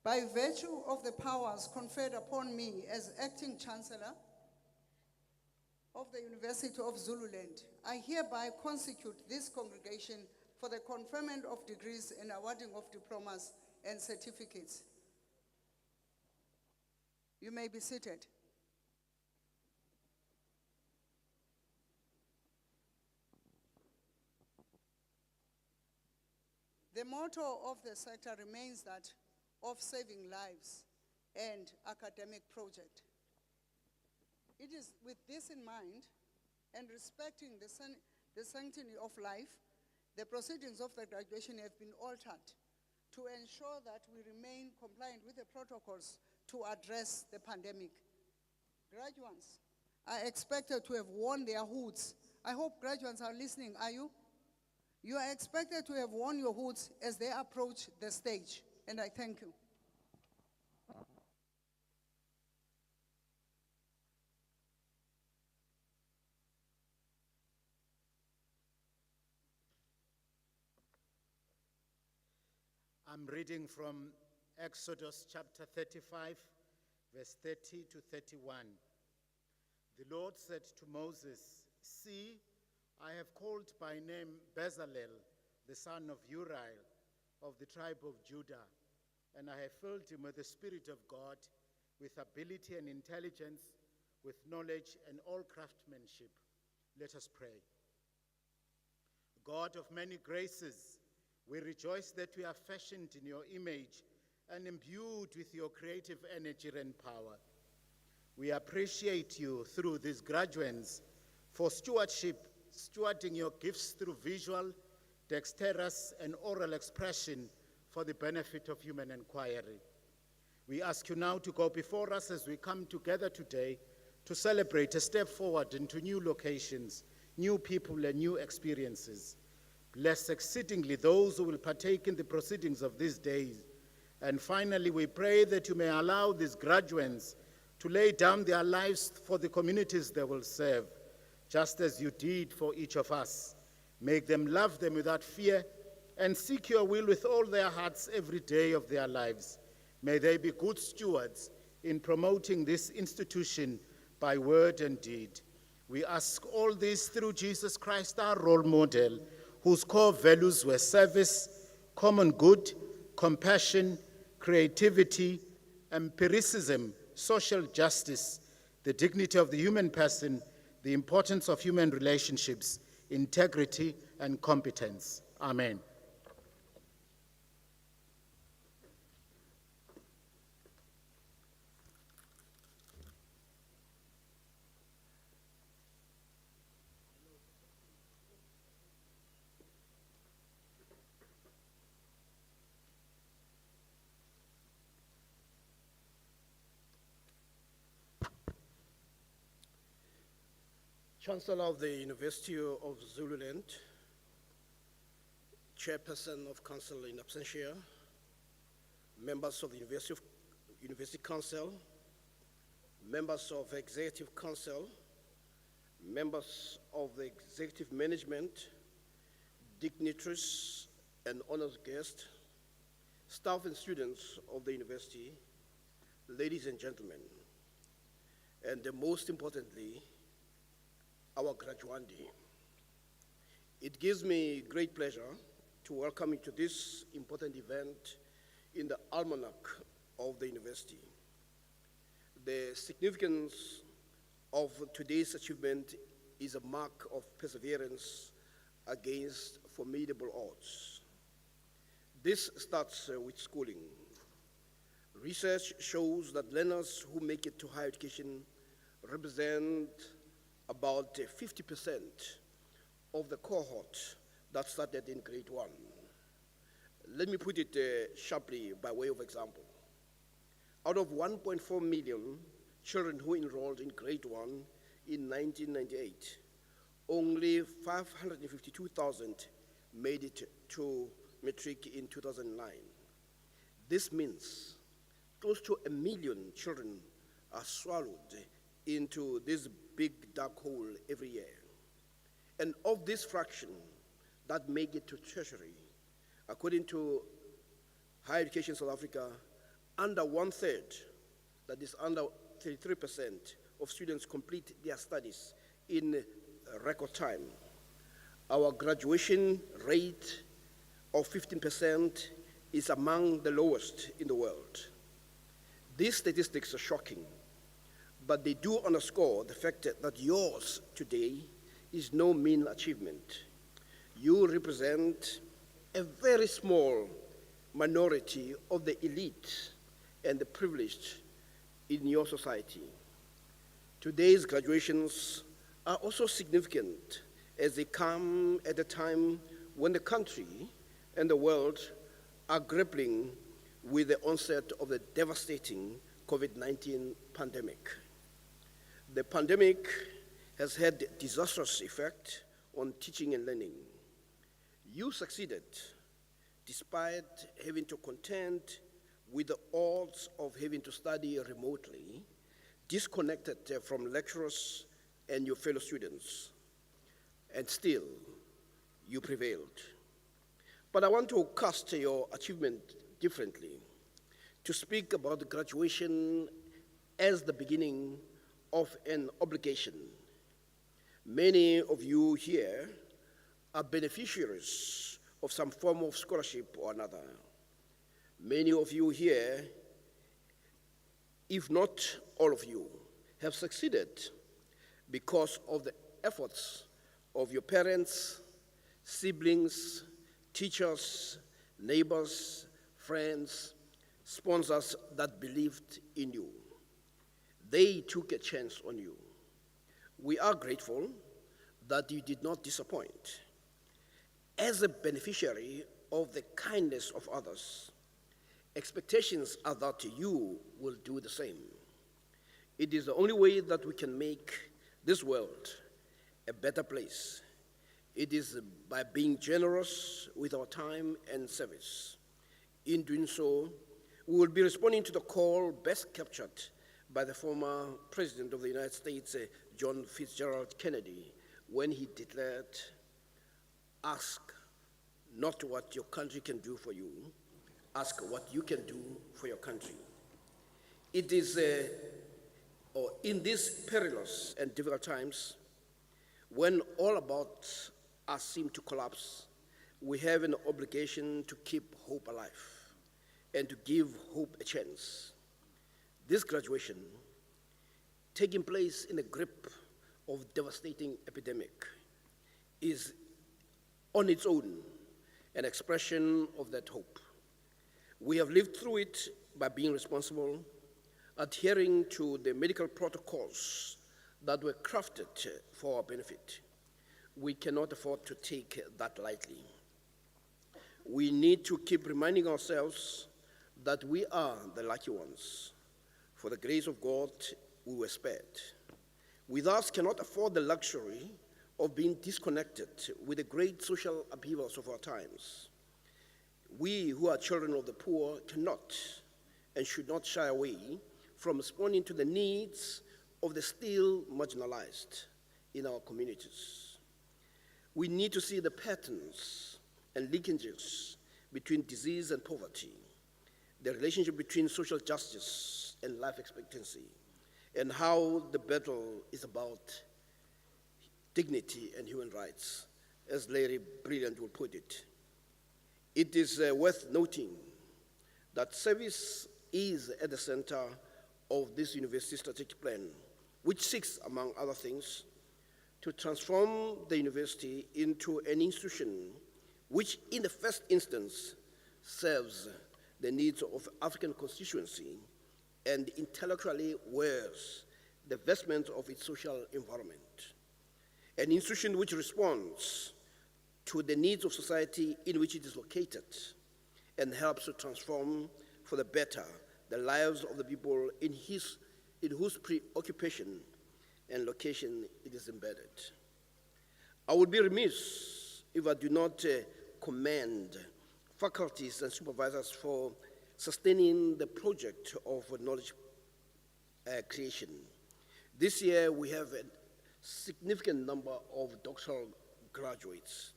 By virtue of the powers conferred upon me as acting Chancellor of the University of Zululand, I hereby consecute this congregation for the conferment of degrees and awarding of diplomas and certificates. You may be seated. The motto of the sector remains that of saving lives and academic project. It is with this in mind and respecting the sanctity of life, the proceedings of the graduation have been altered to ensure that we remain compliant with the protocols to address the pandemic. Graduates are expected to have worn their hoods. I hope graduates are listening, are you? You are expected to have worn your hoods as they approach the stage, and I thank you. I'm reading from Exodus chapter 35, verse 30 to 31. The Lord said to Moses, "See, I have called by name Bezalel, the son of Uri, of the tribe of Judah, and I have filled him with the Spirit of God, with ability and intelligence, with knowledge and all craftsmanship." Let us pray. God of many graces, we rejoice that we are fashioned in your image and imbued with your creative energy and power. We appreciate you through these graduates for stewarding your gifts through visual, dexterous, and oral expression for the benefit of human inquiry. We ask you now to go before us as we come together today to celebrate a step forward into new locations, new people, and new experiences. Bless exceedingly those who will partake in the proceedings of these days. And finally, we pray that you may allow these graduates to lay down their lives for the communities they will serve, just as you did for each of us. Make them love them without fear and seek your will with all their hearts every day of their lives. May they be good stewards in promoting this institution by word and deed. We ask all this through Jesus Christ, our role model, whose core values were service, common good, compassion, creativity, empiricism, social justice, the dignity of the human person, the importance of human relationships, integrity, and competence. Amen. Chancellor of the University of Zululand, Chairperson of Council in absentia, members of the University Council, members of Executive Council, members of the Executive Management, dignitaries and honored guests, staff and students of the university, ladies and gentlemen, and most importantly, our graduandi. It gives me great pleasure to welcome you to this important event in the almanac of the university. The significance of today's achievement is a mark of perseverance against formidable odds. This starts with schooling. Research shows that learners who make it to higher education represent about 50% of the cohort that started in grade 1. Let me put it sharply by way of example. Out of 1.4 million children who enrolled in grade 1 in 1998, only 552,000 made it to matric in 2009. This means close to 1 million children are swallowed into this big dark hole every year. And of this fraction that make it to tertiary, according to Higher Education South Africa, under 1/3, that is under 33% of students complete their studies in record time. Our graduation rate of 15% is among the lowest in the world. These statistics are shocking, but they do underscore the fact that yours today is no mean achievement. You represent a very small minority of the elite and the privileged in your society. Today's graduations are also significant as they come at a time when the country and the world are grappling with the onset of the devastating COVID-19 pandemic. The pandemic has had disastrous effect on teaching and learning. You succeeded despite having to contend with the odds of having to study remotely, disconnected from lecturers and your fellow students, and still you prevailed. But I want to cast your achievement differently, to speak about the graduation as the beginning of an obligation. Many of you here are beneficiaries of some form of scholarship or another. Many of you here, if not all of you, have succeeded because of the efforts of your parents, siblings, teachers, neighbors, friends, sponsors that believed in you. They took a chance on you. We are grateful that you did not disappoint. As a beneficiary of the kindness of others, expectations are that you will do the same. It is the only way that we can make this world a better place. It is by being generous with our time and service. In doing so, we will be responding to the call best captured by the former President of the United States, John Fitzgerald Kennedy, when he declared, "Ask not what your country can do for you, ask what you can do for your country." It is, in these perilous and difficult times, when all about us seem to collapse, we have an obligation to keep hope alive and to give hope a chance. This graduation, taking place in the grip of devastating epidemic, is on its own an expression of that hope. We have lived through it by being responsible, adhering to the medical protocols that were crafted for our benefit. We cannot afford to take that lightly. We need to keep reminding ourselves that we are the lucky ones. For the grace of God, we were spared. We thus cannot afford the luxury of being disconnected with the great social upheavals of our times. We who are children of the poor cannot and should not shy away from responding to the needs of the still marginalized in our communities. We need to see the patterns and linkages between disease and poverty, the relationship between social justice and life expectancy, and how the battle is about dignity and human rights, as Larry Brilliant will put it. It is worth noting that service is at the center of this university strategic plan, which seeks, among other things, to transform the university into an institution which, in the first instance, serves the needs of African constituency and intellectually wears the vestment of its social environment. An institution which responds to the needs of society in which it is located and helps to transform for the better the lives of the people in whose preoccupation and location it is embedded. I would be remiss if I do not commend faculties and supervisors for sustaining the project of knowledge creation. This year we have a significant number of doctoral graduates.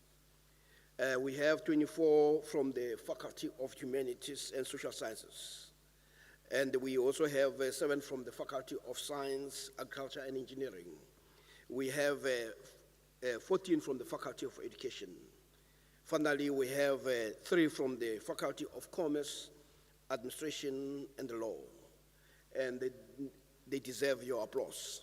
We have 24 from the Faculty of Humanities and Social Sciences. And we also have 7 from the Faculty of Science, Agriculture, and Engineering. We have 14 from the Faculty of Education. Finally, we have 3 from the Faculty of Commerce, Administration, and the Law. And they deserve your applause.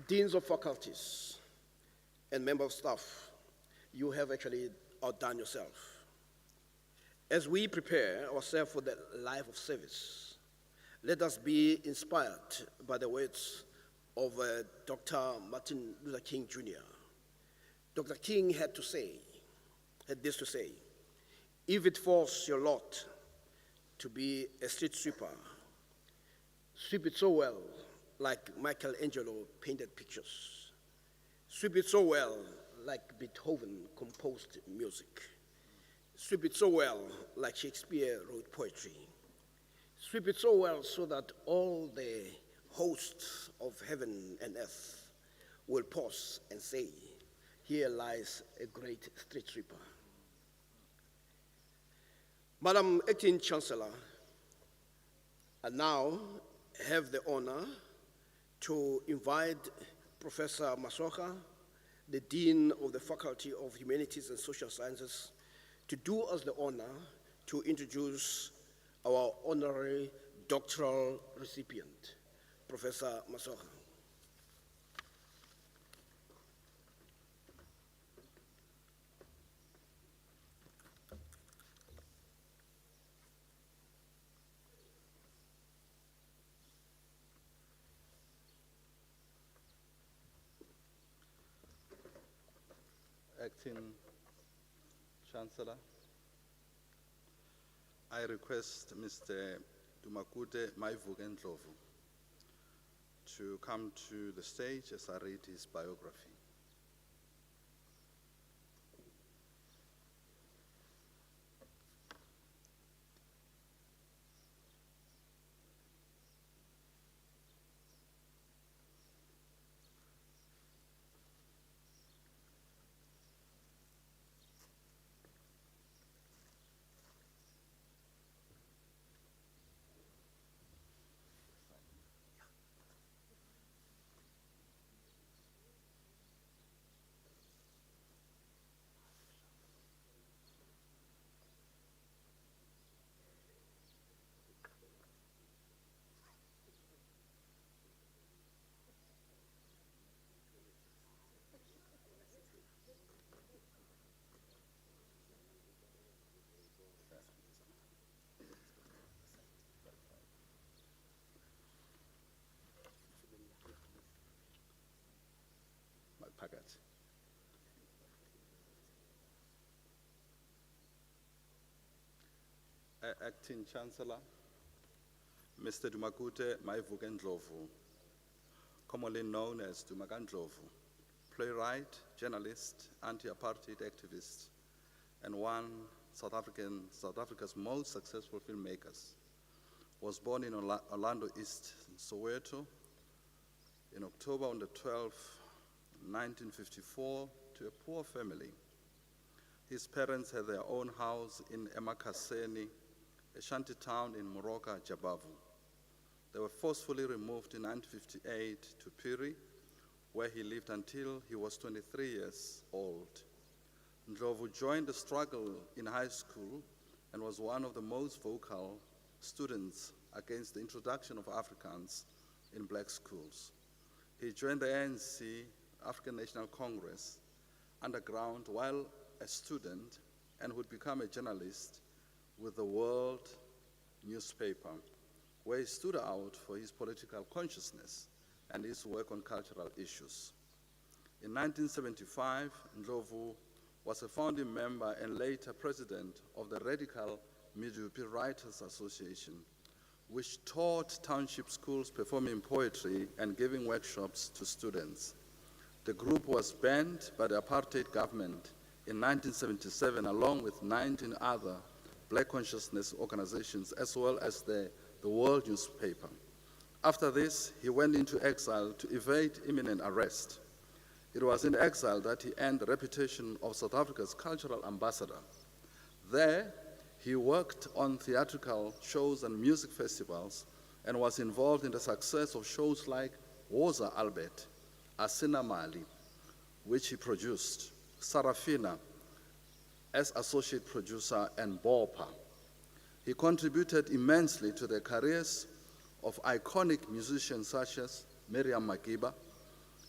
Deans of faculties and member of staff, you have actually outdone yourself. As we prepare ourselves for the life of service, let us be inspired by the words of Dr. Martin Luther King Jr. Dr. King had this to say, if it falls your lot to be a street sweeper, sweep it so well like Michelangelo painted pictures. Sweep it so well like Beethoven composed music. Sweep it so well like Shakespeare wrote poetry. Sweep it so well so that all the hosts of heaven and earth will pause and say, here lies a great street sweeper. Madam Acting Chancellor, I now have the honor to invite Professor Masoka, the Dean of the Faculty of Humanities and Social Sciences, to do us the honor to introduce our honorary doctoral recipient, Professor Masoka. Acting Chancellor, I request Mr. Dumakute Maivugendlovu to come to the stage as I read his biography. Phakathi. Acting Chancellor, Mr. Dumakute Maivugendlovu, commonly known as Dumakandlovu, playwright, journalist, anti-apartheid activist, and one South Africa's most successful filmmakers, was born in Orlando East, Soweto, in October on the 12th, 1954, to a poor family. His parents had their own house in Emakaseni, a shanty town in Moroka, Jabavu. They were forcefully removed in 1958 to Piri, where he lived until he was 23 years old. Ndlovu joined the struggle in high school and was one of the most vocal students against the introduction of Afrikaans in black schools. He joined the ANC, African National Congress, underground while a student, and would become a journalist with the World newspaper, where he stood out for his political consciousness and his work on cultural issues. In 1975, Ndlovu was a founding member and later president of the Radical Midupi Writers Association, which taught township schools performing poetry and giving workshops to students. The group was banned by the apartheid government in 1977, along with 19 other black consciousness organizations, as well as the World newspaper. After this, he went into exile to evade imminent arrest. It was in exile that he earned the reputation of South Africa's cultural ambassador. There, he worked on theatrical shows and music festivals and was involved in the success of shows like Woza Albert, Asina Mali, which he produced, Sarafina as associate producer, and Bopa. He contributed immensely to the careers of iconic musicians such as Miriam Makeba,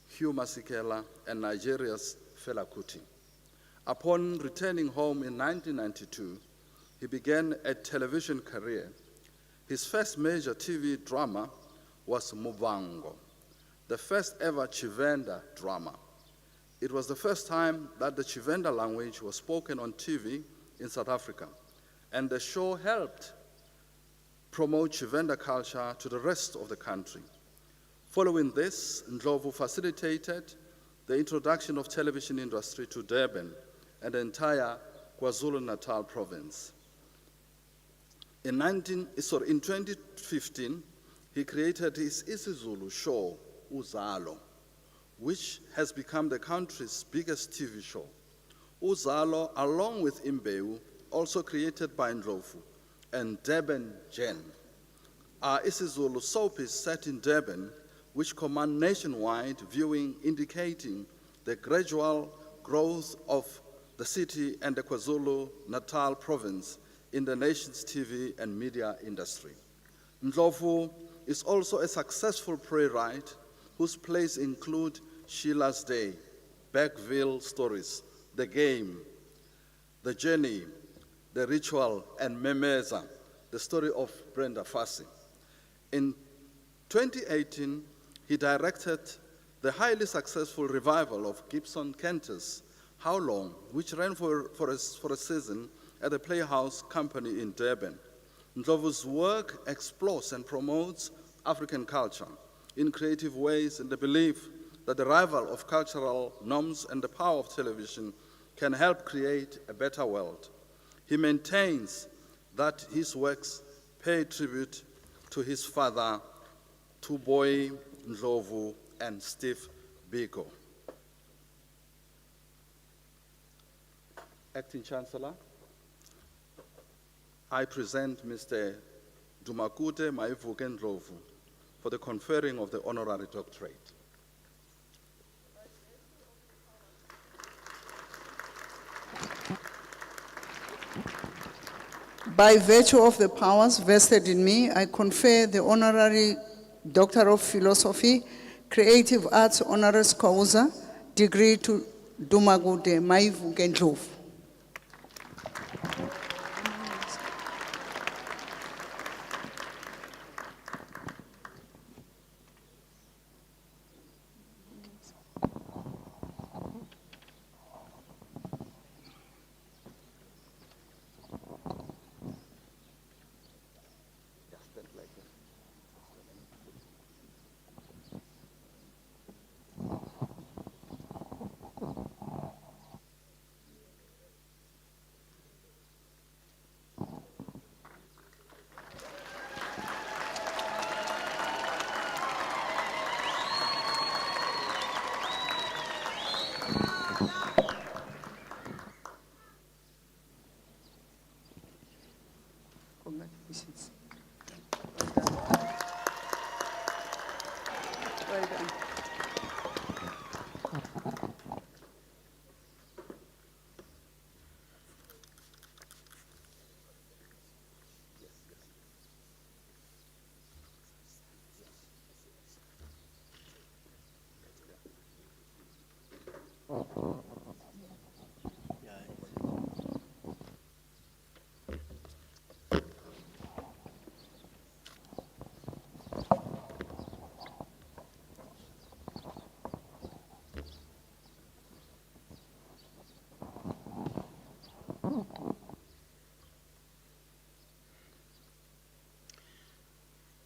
Hugh Masekela, and Nigeria's Fela Kuti. Upon returning home in 1992, he began a television career. His first major TV drama was Mubango, the first ever Chivenda drama. It was the first time that the Chivenda language was spoken on TV in South Africa, and the show helped promote Chivenda culture to the rest of the country. Following this, Ndlovu facilitated the introduction of television industry to Durban and the entire KwaZulu-Natal province. In 2015, he created his isiZulu show, Uzalo, which has become the country's biggest TV show. Uzalo, along with Imbewu, also created by Ndlovu, and Durban Gen, are isiZulu soapies set in Durban, which command nationwide viewing, indicating the gradual growth of the city and the KwaZulu-Natal province in the nation's TV and media industry. Ndlovu is also a successful playwright whose plays include Sheila's Day, Bergville Stories, The Game, The Journey, The Ritual, and Memeza, the story of Brenda Fassie. In 2018, he directed the highly successful revival of Gibson Kenter's How Long, which ran for a season at the Playhouse Company in Durban. Ndlovu's work explores and promotes African culture in creative ways in the belief that the revival of cultural norms and the power of television can help create a better world. He maintains that his works pay tribute to his father, Tuboy Ndlovu, and Steve Biko. Acting Chancellor, I present Mr. Dumakute Maivuke Ndlovu for the conferring of the Honorary Doctorate. By virtue of the powers vested in me, I confer the Honorary Doctor of Philosophy, Creative Arts Honoris Causa, degree to Dumagude Maivuke Ndlovu. Congratulations. Well done.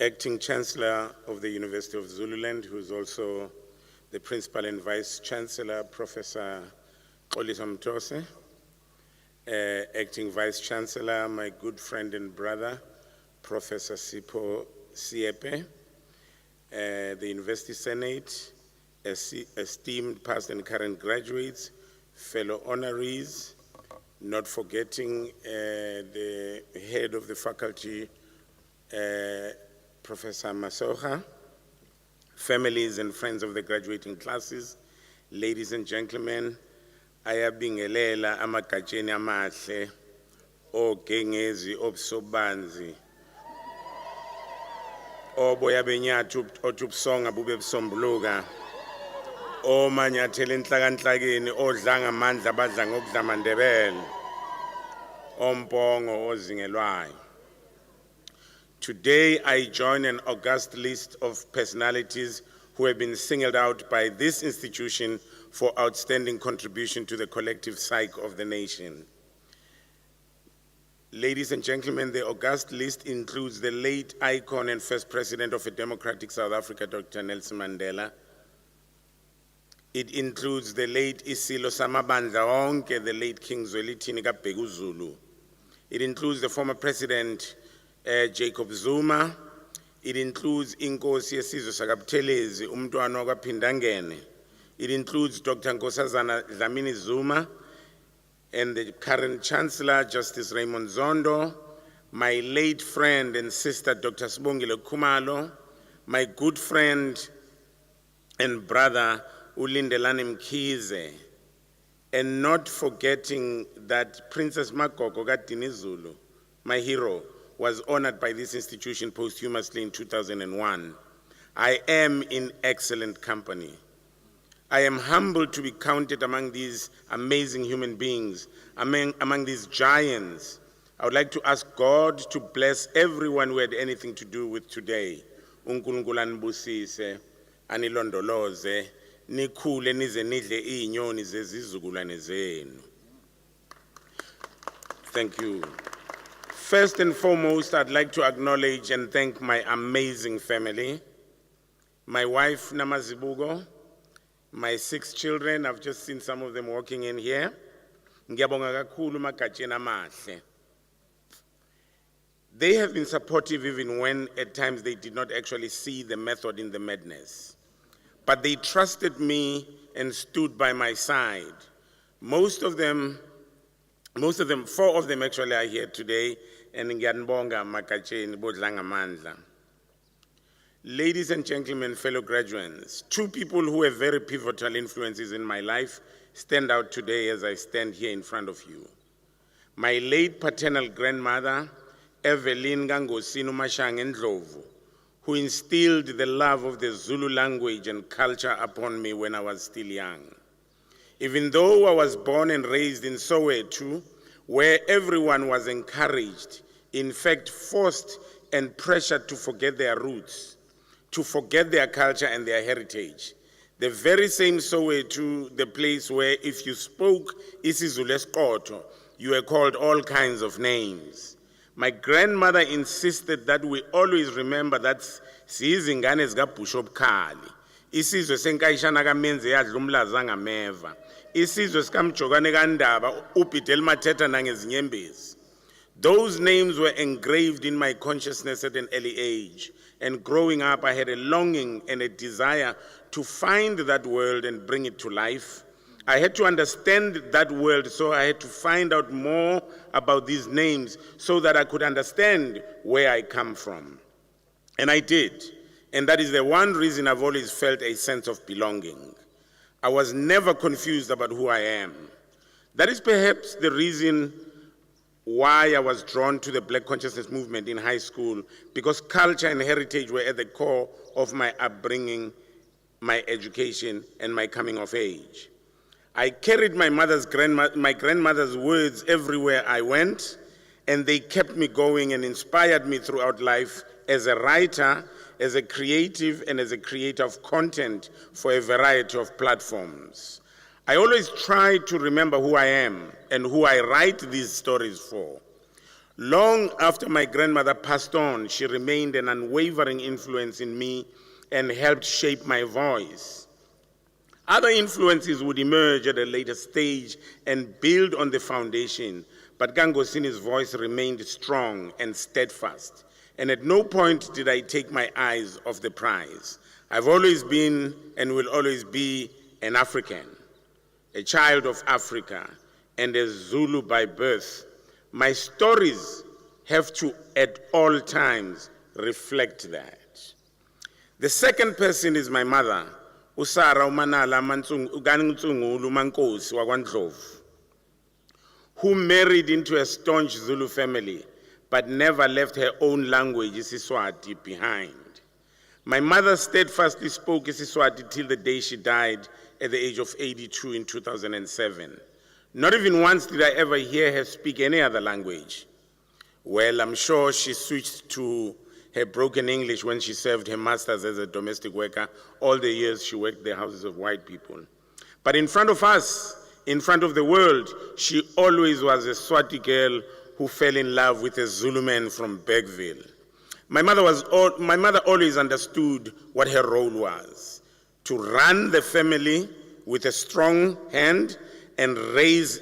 Acting Chancellor of the University of Zululand, who is also the Principal and Vice Chancellor, Professor Xolisa Mtose. Acting Vice Chancellor, my good friend and brother, Professor Sipho Siepe. The University Senate, esteemed past and current graduates, fellow honorees, not forgetting the head of the faculty, Professor Masoha, families and friends of the graduating classes, ladies and gentlemen, ayabingelela amagajeni amahle ogengezi obusobanzi oboya benyathi otubusonga bube busombuluka omanyathela enhlakanhlakeni odla ngamandla badla ngokudla mandebele ompongo ozingelwayo. Today I join an august list of personalities who have been singled out by this institution for outstanding contribution to the collective psyche of the nation. Ladies and gentlemen, the august list includes the late icon and first president of a democratic South Africa, Dr. Nelson Mandela. It includes the late Isilo Samabandla Onke, the late King Zwelithini Kabheka uZulu. It includes the former president, Jacob Zuma. It includes Inkosi yesizwe sakaButhelezi umntwana okaPhindangene. It includes Dr. Nkosazana Dlamini Zuma and the current Chancellor, Justice Raymond Zondo, my late friend and sister, Dr. Sibongile Khumalo, my good friend and brother, Ulindelani Mkhize, and not forgetting that Princess Makoko kaDinizulu, my hero, was honored by this institution posthumously in 2001. I am in excellent company. I am humbled to be counted among these amazing human beings, among these giants. I would like to ask God to bless everyone who had anything to do with today. uNkulunkulu anibusise, anilondoloze, nikhule nize nidle inyoni zezizukulwane zenu. Thank you. First and foremost, I'd like to acknowledge and thank my amazing family, my wife Namazibugo, my 6 children. I've just seen some of them walking in here. Ngiyabonga kakhulu magatsheni amahle. They have been supportive even when at times they did not actually see the method in the madness. But they trusted me and stood by my side. Most of them, 4 of them actually are here today, and ngiyanibonga magatsheni bodla ngamandla. Ladies and gentlemen, fellow graduates, 2 people who have very pivotal influences in my life stand out today as I stand here in front of you. My late paternal grandmother, Evelyn Gangosini Umashanga Ndlovu, who instilled the love of the Zulu language and culture upon me when I was still young. Even though I was born and raised in Soweto, where everyone was encouraged, in fact forced and pressured to forget their roots, to forget their culture and their heritage. The very same Soweto, the place where if you spoke isiZulu esiqotho, you were called all kinds of names. My grandmother insisted that we always remember that siyizingane zikaBhusha obukhali. Isizwe senkayishana kaMenzi yadla umlaza ngameva. Isizwe sikaMjokane kaNdaba uBhideli Mathetha nangezinyembezi. Those names were engraved in my consciousness at an early age, and growing up I had a longing and a desire to find that world and bring it to life. I had to understand that world, so I had to find out more about these names so that I could understand where I come from. And I did, and that is the one reason I've always felt a sense of belonging. I was never confused about who I am. That is perhaps the reason why I was drawn to the Black Consciousness movement in high school, because culture and heritage were at the core of my upbringing, my education, and my coming of age. I carried my grandmother's words everywhere I went, and they kept me going and inspired me throughout life as a writer, as a creative, and as a creator of content for a variety of platforms. I always try to remember who I am and who I write these stories for. Long after my grandmother passed on, she remained an unwavering influence in me and helped shape my voice. Other influences would emerge at a later stage and build on the foundation, but Gangosini's voice remained strong and steadfast, and at no point did I take my eyes off the prize. I've always been and will always be an African, a child of Africa, and a Zulu by birth. My stories have to, at all times, reflect that. The second person is my mother, uSara uManala uGanintsungulu Mankosi wakwaNdlovu, who married into a staunch Zulu family, but never left her own language, isiSwati, behind. My mother steadfastly spoke isiSwati till the day she died, at the age of 82 in 2007. Not even once did I ever hear her speak any other language. Well, I'm sure she switched to her broken English when she served her masters as a domestic worker all the years she worked the houses of white people. But in front of us, in front of the world, she always was a Swati girl who fell in love with a Zulu man from Bergville. My mother always understood what her role was: to run the family with a strong hand and raise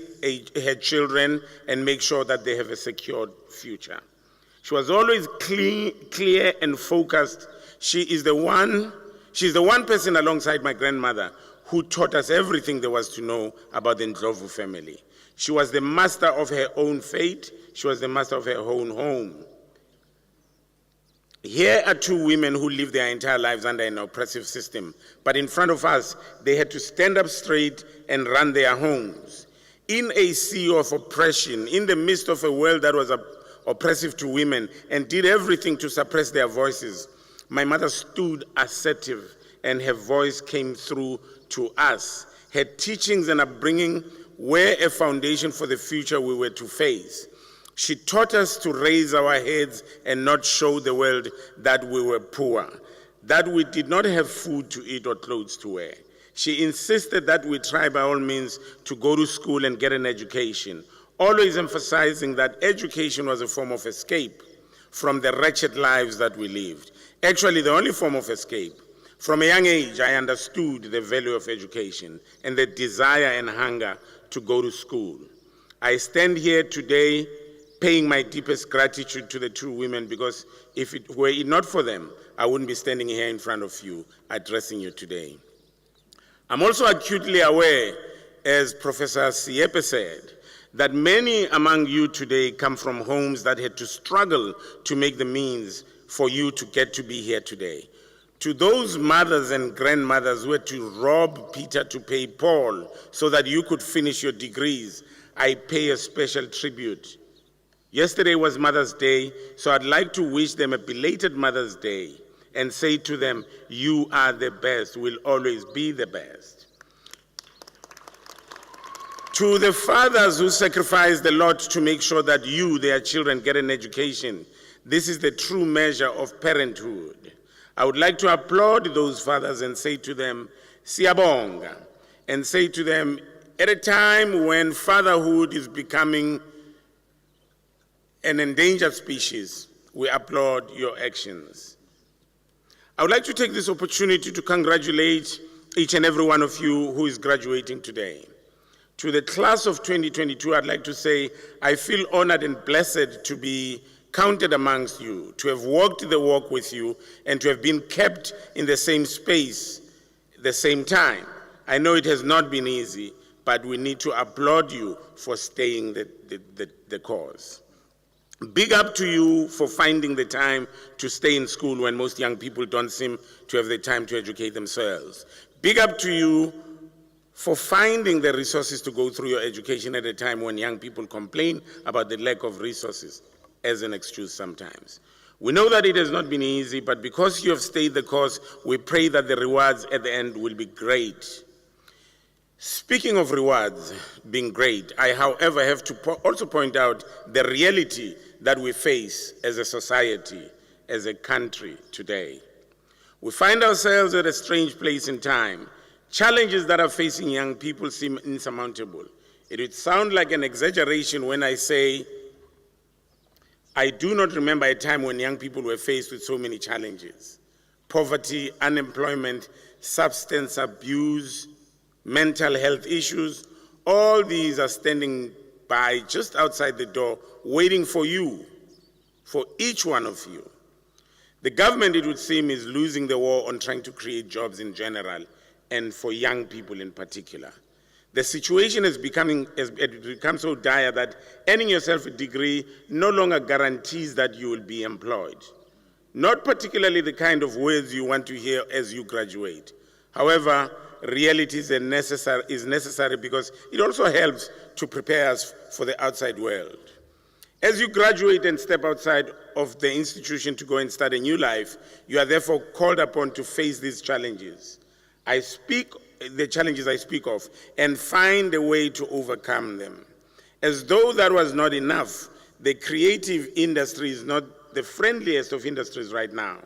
her children and make sure that they have a secured future. She was always clear and focused. She's the one person alongside my grandmother who taught us everything there was to know about the Ndlovu family. She was the master of her own fate. She was the master of her own home. Here are two women who lived their entire lives under an oppressive system, but in front of us, they had to stand up straight and run their homes. In a sea of oppression, in the midst of a world that was oppressive to women and did everything to suppress their voices, my mother stood assertive and her voice came through to us. Her teachings and upbringing were a foundation for the future we were to face. She taught us to raise our heads and not show the world that we were poor, that we did not have food to eat or clothes to wear. She insisted that we try by all means to go to school and get an education, always emphasizing that education was a form of escape from the wretched lives that we lived. Actually, the only form of escape. From a young age, I understood the value of education and the desire and hunger to go to school. I stand here today paying my deepest gratitude to the two women, because if it were not for them, I wouldn't be standing here in front of you, addressing you today. I'm also acutely aware, as Professor Siepe said, that many among you today come from homes that had to struggle to make the means for you to get to be here today. To those mothers and grandmothers who had to rob Peter to pay Paul so that you could finish your degrees, I pay a special tribute. Yesterday was Mother's Day, so I'd like to wish them a belated Mother's Day and say to them, you are the best, will always be the best. To the fathers who sacrificed a lot to make sure that you, their children, get an education, this is the true measure of parenthood. I would like to applaud those fathers and say to them, Siyabonga, and say to them, at a time when fatherhood is becoming an endangered species, we applaud your actions. I would like to take this opportunity to congratulate each and every one of you who is graduating today. To the class of 2022, I'd like to say, I feel honored and blessed to be counted amongst you, to have walked the walk with you, and to have been kept in the same space, the same time. I know it has not been easy, but we need to applaud you for staying the course. Big up to you for finding the time to stay in school when most young people don't seem to have the time to educate themselves. Big up to you for finding the resources to go through your education at a time when young people complain about the lack of resources as an excuse sometimes. We know that it has not been easy, but because you have stayed the course, we pray that the rewards at the end will be great. Speaking of rewards being great, I, however, have to also point out the reality that we face as a society, as a country today. We find ourselves at a strange place in time. Challenges that are facing young people seem insurmountable. It would sound like an exaggeration when I say, I do not remember a time when young people were faced with so many challenges. Poverty, unemployment, substance abuse, mental health issues, all these are standing by just outside the door, waiting for you, for each one of you. The government, it would seem, is losing the war on trying to create jobs in general, and for young people in particular. The situation has become so dire that earning yourself a degree no longer guarantees that you will be employed. Not particularly the kind of words you want to hear as you graduate. However, reality is necessary because it also helps to prepare us for the outside world. As you graduate and step outside of the institution to go and start a new life, you are therefore called upon to face these challenges. I speak I speak of, and find a way to overcome them. As though that was not enough, the creative industry is not the friendliest of industries right now.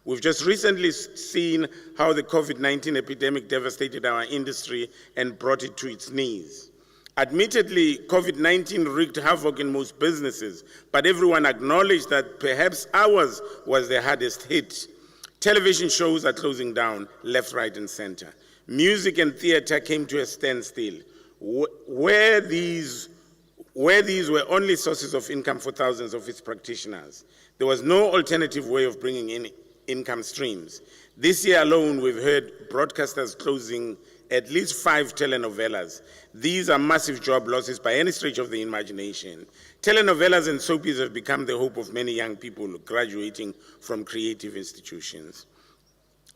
We've just recently seen how the COVID-19 epidemic devastated our industry and brought it to its knees. Admittedly, COVID-19 wreaked havoc in most businesses, but everyone acknowledged that perhaps ours was the hardest hit. Television shows are closing down left, right, and center. Music and theater came to a standstill. Where these were only sources of income for thousands of its practitioners, there was no alternative way of bringing in income streams. This year alone, we've heard broadcasters closing at least 5 telenovelas. These are massive job losses by any stretch of the imagination. Telenovelas and soapies have become the hope of many young people graduating from creative institutions.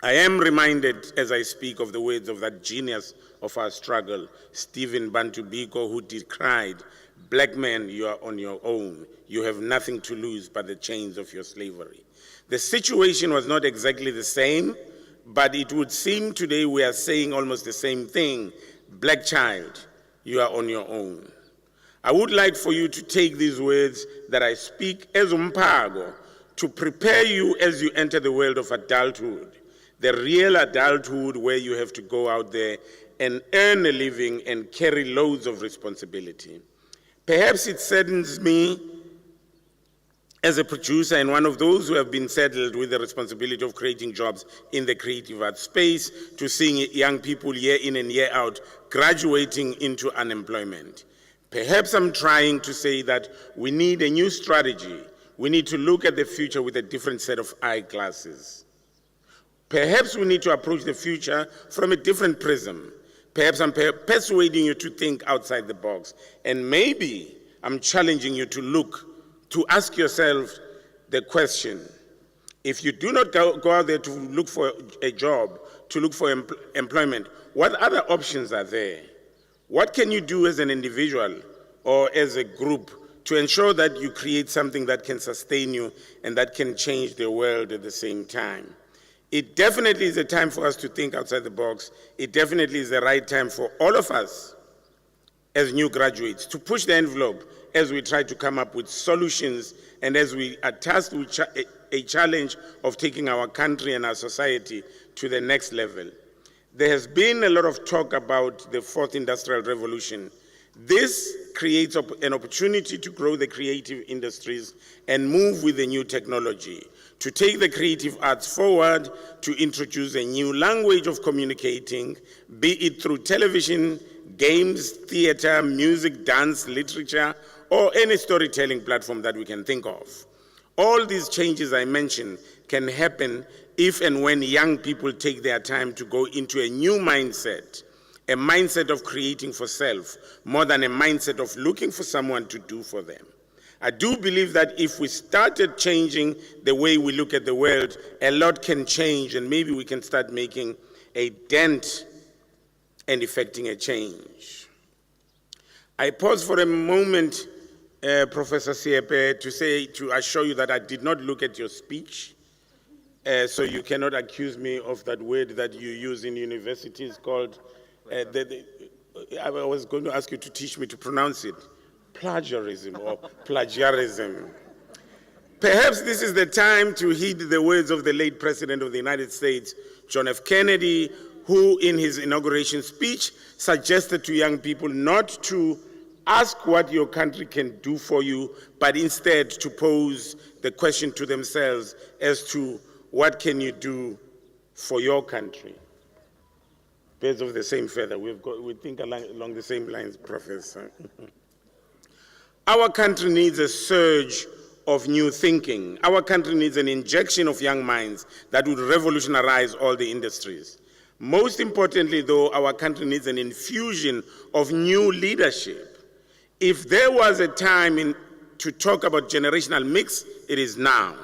I am reminded as I speak of the words of that genius of our struggle, Stephen Bantu Biko, who decried, "Black man, you are on your own. You have nothing to lose but the chains of your slavery." The situation was not exactly the same, but it would seem today we are saying almost the same thing. Black child, you are on your own. I would like for you to take these words that I speak as umpago to prepare you as you enter the world of adulthood, the real adulthood where you have to go out there and earn a living and carry loads of responsibility. Perhaps it saddens me as a producer and one of those who have been saddled with the responsibility of creating jobs in the creative arts space to seeing young people year in and year out graduating into unemployment. Perhaps I'm trying to say that we need a new strategy. We need to look at the future with a different set of eyeglasses. Perhaps we need to approach the future from a different prism. Perhaps I'm persuading you to think outside the box. And maybe I'm challenging you to ask yourself the question, if you do not go out there to look for a job, to look for employment, what other options are there? What can you do as an individual or as a group to ensure that you create something that can sustain you and that can change the world at the same time? It definitely is a time for us to think outside the box. It definitely is the right time for all of us as new graduates to push the envelope as we try to come up with solutions and as we are tasked with a challenge of taking our country and our society to the next level. There has been a lot of talk about the fourth industrial revolution. This creates an opportunity to grow the creative industries and move with the new technology, to take the creative arts forward, to introduce a new language of communicating, be it through television, games, theater, music, dance, literature, or any storytelling platform that we can think of. All these changes I mentioned can happen if and when young people take their time to go into a new mindset, a mindset of creating for self, more than a mindset of looking for someone to do for them. I do believe that if we started changing the way we look at the world, a lot can change and maybe we can start making a dent and effecting a change. I pause for a moment, Professor Siepe, to assure you that I did not look at your speech, so you cannot accuse me of that word that you use in universities called, I was going to ask you to teach me to pronounce it, plagiarism or plagiarism. Perhaps this is the time to heed the words of the late President of the United States, John F. Kennedy, who in his inauguration speech suggested to young people not to ask what your country can do for you, but instead to pose the question to themselves as to what can you do for your country. Birds of the same feather, we think along the same lines, Professor. Our country needs a surge of new thinking. Our country needs an injection of young minds that would revolutionize all the industries. Most importantly, though, our country needs an infusion of new leadership. If there was a time to talk about generational mix, it is now.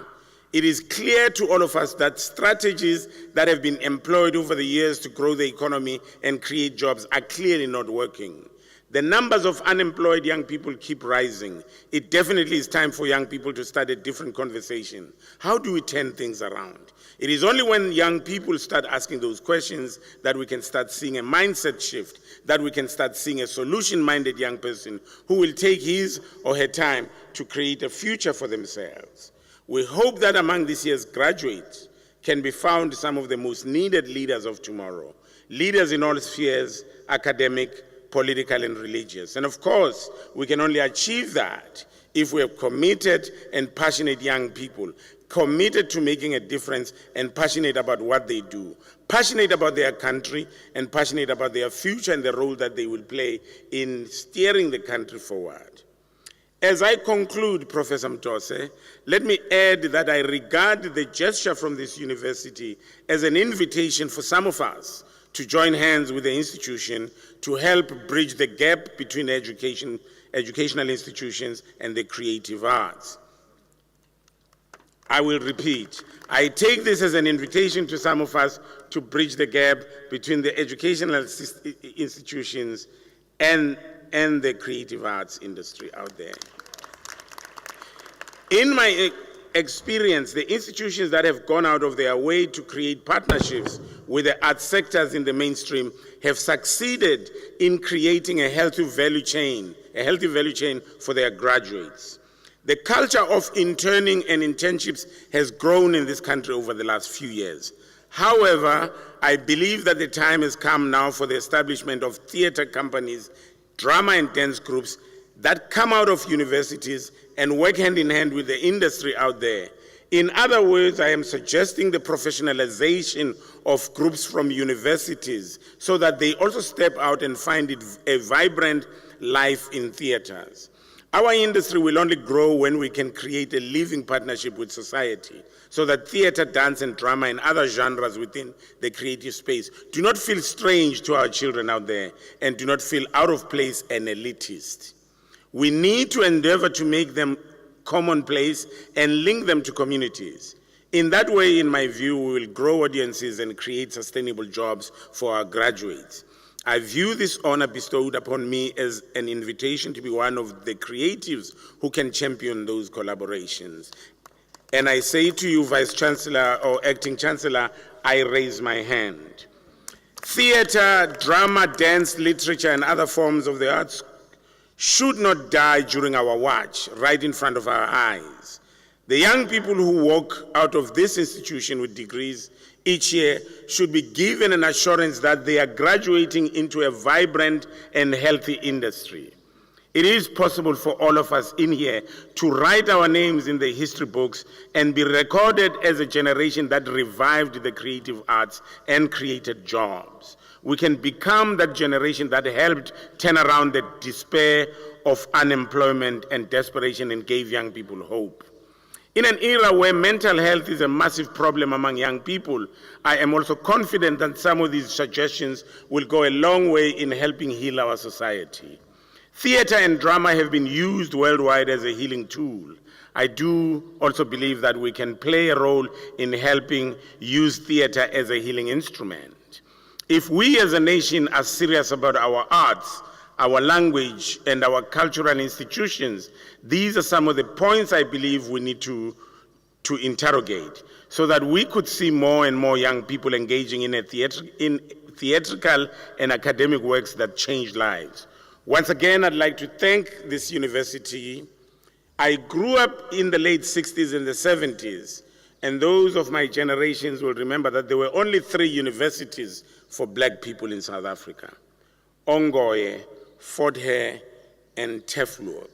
It is clear to all of us that strategies that have been employed over the years to grow the economy and create jobs are clearly not working. The numbers of unemployed young people keep rising. It definitely is time for young people to start a different conversation. How do we turn things around? It is only when young people start asking those questions that we can start seeing a mindset shift, that we can start seeing a solution-minded young person who will take his or her time to create a future for themselves. We hope that among this year's graduates can be found some of the most needed leaders of tomorrow, leaders in all spheres, academic, political, and religious. And of course, we can only achieve that if we have committed and passionate young people, committed to making a difference and passionate about what they do, passionate about their country and passionate about their future and the role that they will play in steering the country forward. As I conclude, Professor Mtose, let me add that I regard the gesture from this university as an invitation for some of us to join hands with the institution to help bridge the gap between educational institutions and the creative arts. I will repeat, I take this as an invitation to some of us to bridge the gap between the educational institutions and the creative arts industry out there. In my experience, the institutions that have gone out of their way to create partnerships with the arts sectors in the mainstream have succeeded in creating a healthy value chain for their graduates. The culture of interning and internships has grown in this country over the last few years. However, I believe that the time has come now for the establishment of theater companies, drama and dance groups that come out of universities and work hand in hand with the industry out there. In other words, I am suggesting the professionalization of groups from universities so that they also step out and find it a vibrant life in theaters. Our industry will only grow when we can create a living partnership with society so that theater, dance, and drama and other genres within the creative space do not feel strange to our children out there and do not feel out of place and elitist. We need to endeavor to make them commonplace and link them to communities. In that way, in my view, we will grow audiences and create sustainable jobs for our graduates. I view this honor bestowed upon me as an invitation to be one of the creatives who can champion those collaborations. And I say to you, Vice Chancellor or Acting Chancellor, I raise my hand. Theater, drama, dance, literature, and other forms of the arts should not die during our watch, right in front of our eyes. The young people who walk out of this institution with degrees each year should be given an assurance that they are graduating into a vibrant and healthy industry. It is possible for all of us in here to write our names in the history books and be recorded as a generation that revived the creative arts and created jobs. We can become that generation that helped turn around the despair of unemployment and desperation and gave young people hope. In an era where mental health is a massive problem among young people, I am also confident that some of these suggestions will go a long way in helping heal our society. Theater and drama have been used worldwide as a healing tool. I do also believe that we can play a role in helping use theater as a healing instrument. If we as a nation are serious about our arts, our language, and our cultural institutions, these are some of the points I believe we need to interrogate so that we could see more and more young people engaging in theatrical and academic works that change lives. Once again, I'd like to thank this university. I grew up in the late 60s and the 70s, and those of my generations will remember that there were only 3 universities for black people in South Africa: Ongoye, Fort Hare, and Tefluop.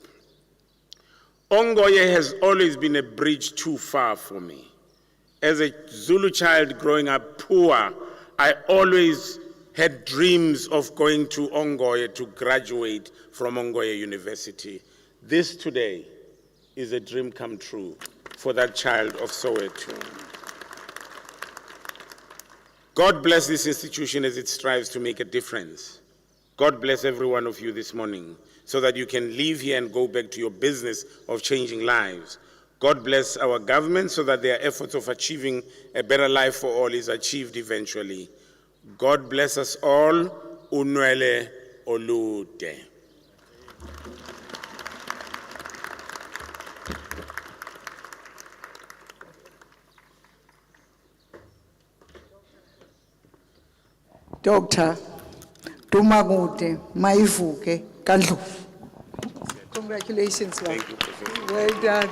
Ongoye has always been a bridge too far for me. As a Zulu child growing up poor, I always had dreams of going to Ongoye to graduate from Ongoye University. This today is a dream come true for that child of Soweto. God bless this institution as it strives to make a difference. God bless every one of you this morning so that you can leave here and go back to your business of changing lives. God bless our government so that their efforts of achieving a better life for all is achieved eventually. God bless us all. Unwele olude. Dr. Dumagude Maivuke Kandlu. Congratulations, Lord. Thank you, Professor. Well done.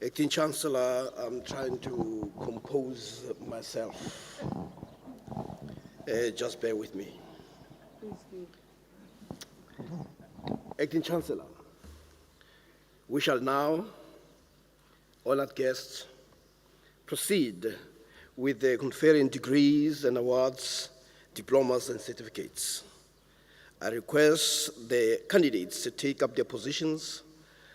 Acting Chancellor, I'm trying to compose myself. Just bear with me. Acting Chancellor, we shall now, honored guests, proceed with the conferring degrees and awards, diplomas and certificates. I request the candidates to take up their positions.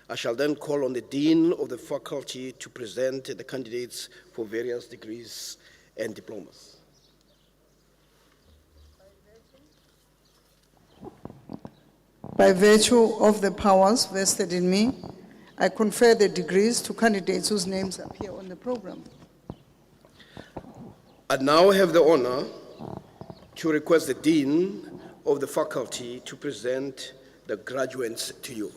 I shall then call on the Dean of the faculty to present the candidates for various degrees and diplomas. By virtue of the powers vested in me, I confer the degrees to candidates whose names appear on the program. I now have the honor to request the Dean of the faculty to present the graduates to you.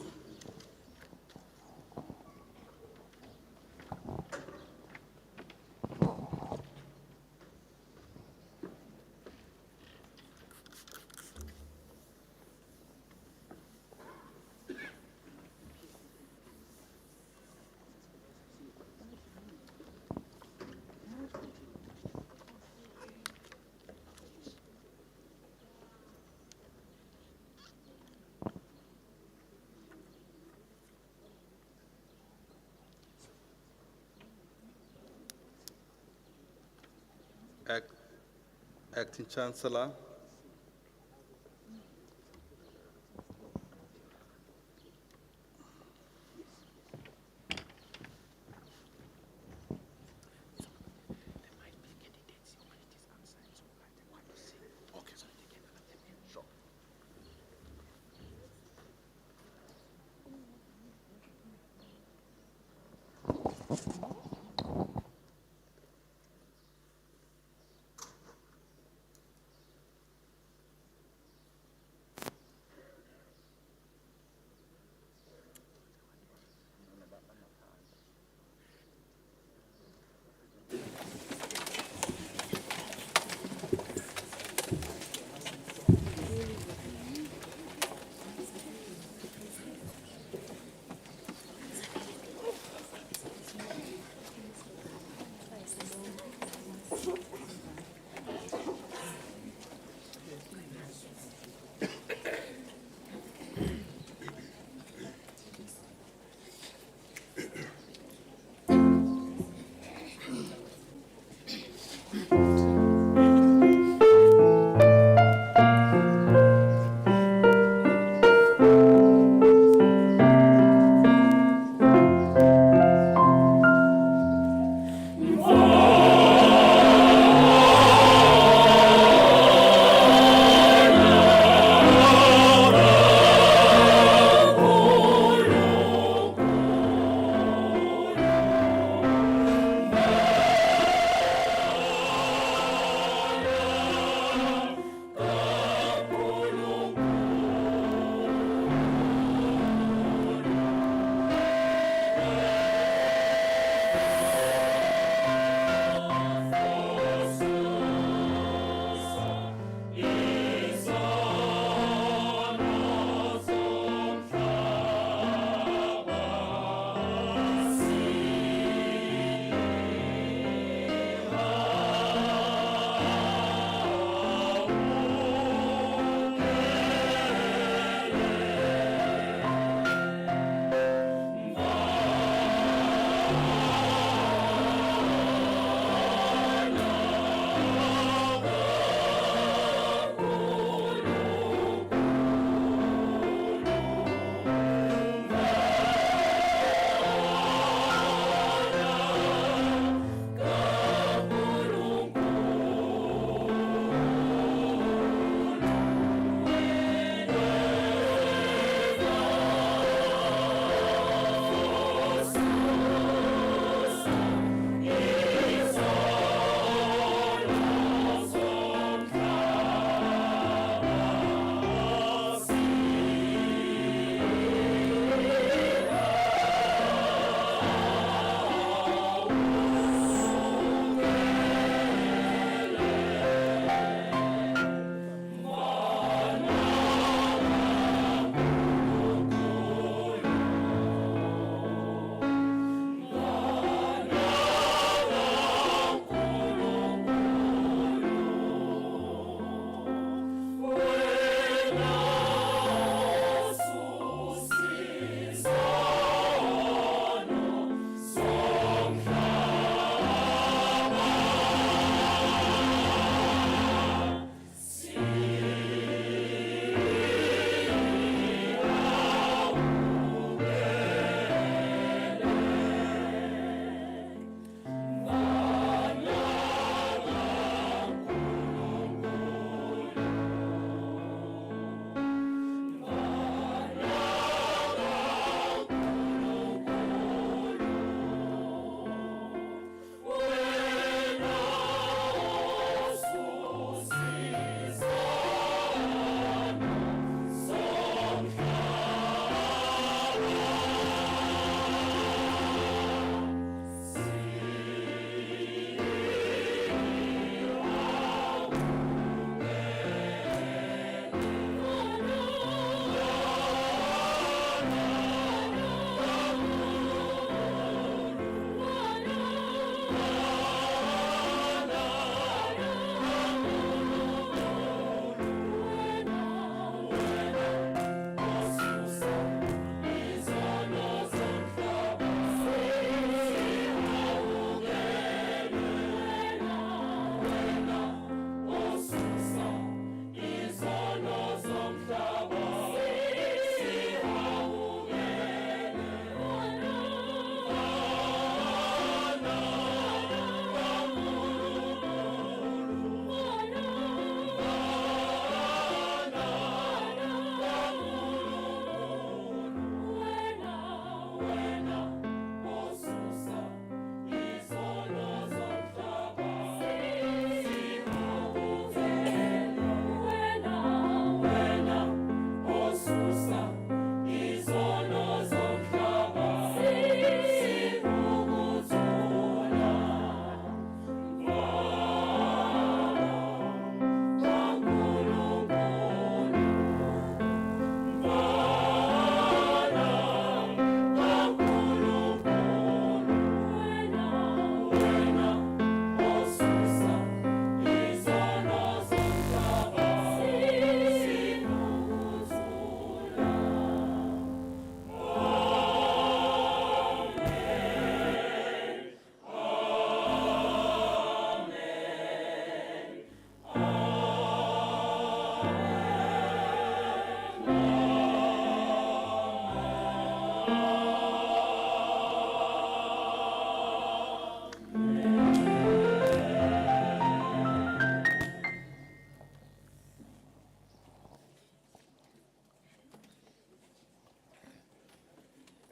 Acting Chancellor,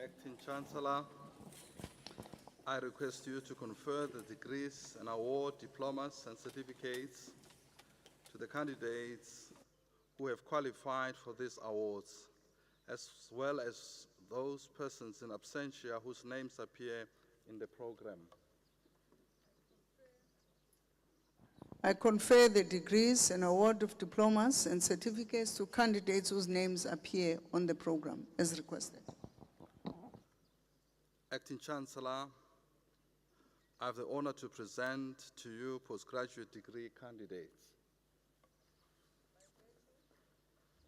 Acting Chancellor, I request you to confer the degrees and award diplomas and certificates to the candidates who have qualified for these awards, as well as those persons in absentia whose names appear in the program. I confer the degrees and award of diplomas and certificates to candidates whose names appear on the program, as requested. Acting Chancellor, I have the honor to present to you postgraduate degree candidates.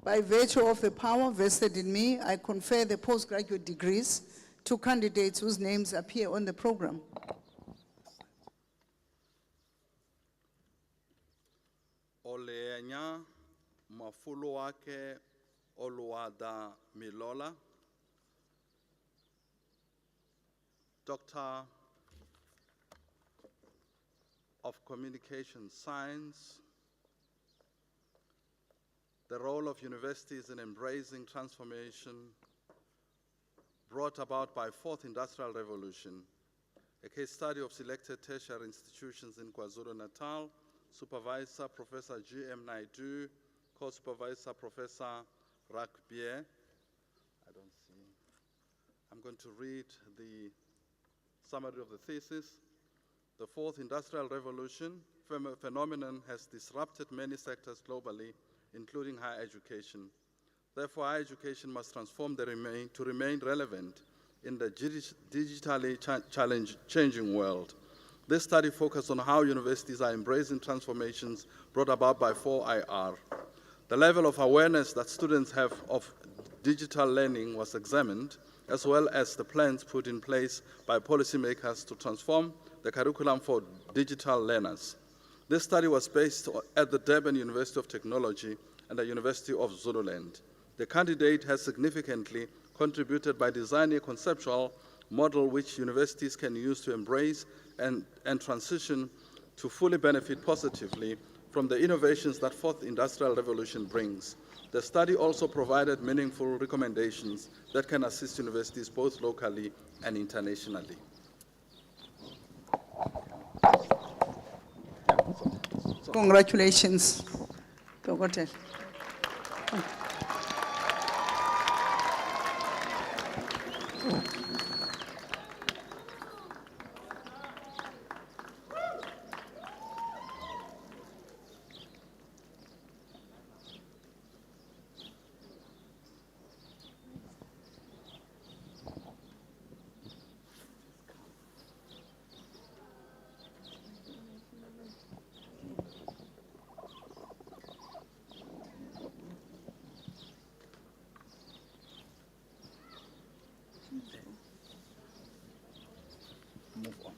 By virtue of the power vested in me, I confer the postgraduate degrees to candidates whose names appear on the program. Oleanya Mafuluake Oluwada Milola, Doctor of Communication Science. The role of universities in embracing transformation brought about by Fourth Industrial Revolution, a case study of selected tertiary institutions in KwaZulu-Natal, Supervisor Professor G.M. Naidu, Co-Supervisor Professor Rakbier. I'm going to read the summary of the thesis. The Fourth Industrial Revolution phenomenon has disrupted many sectors globally, including higher education. Therefore, higher education must transform to remain relevant in the digitally changing world. This study focused on how universities are embracing transformations brought about by 4IR. The level of awareness that students have of digital learning was examined, as well as the plans put in place by policymakers to transform the curriculum for digital learners. This study was based at the Durban University of Technology and the University of Zululand. The candidate has significantly contributed by designing a conceptual model which universities can use to embrace and transition to fully benefit positively from the innovations that Fourth Industrial Revolution brings. The study also provided meaningful recommendations that can assist universities both locally and internationally. Congratulations, Dr. Move on.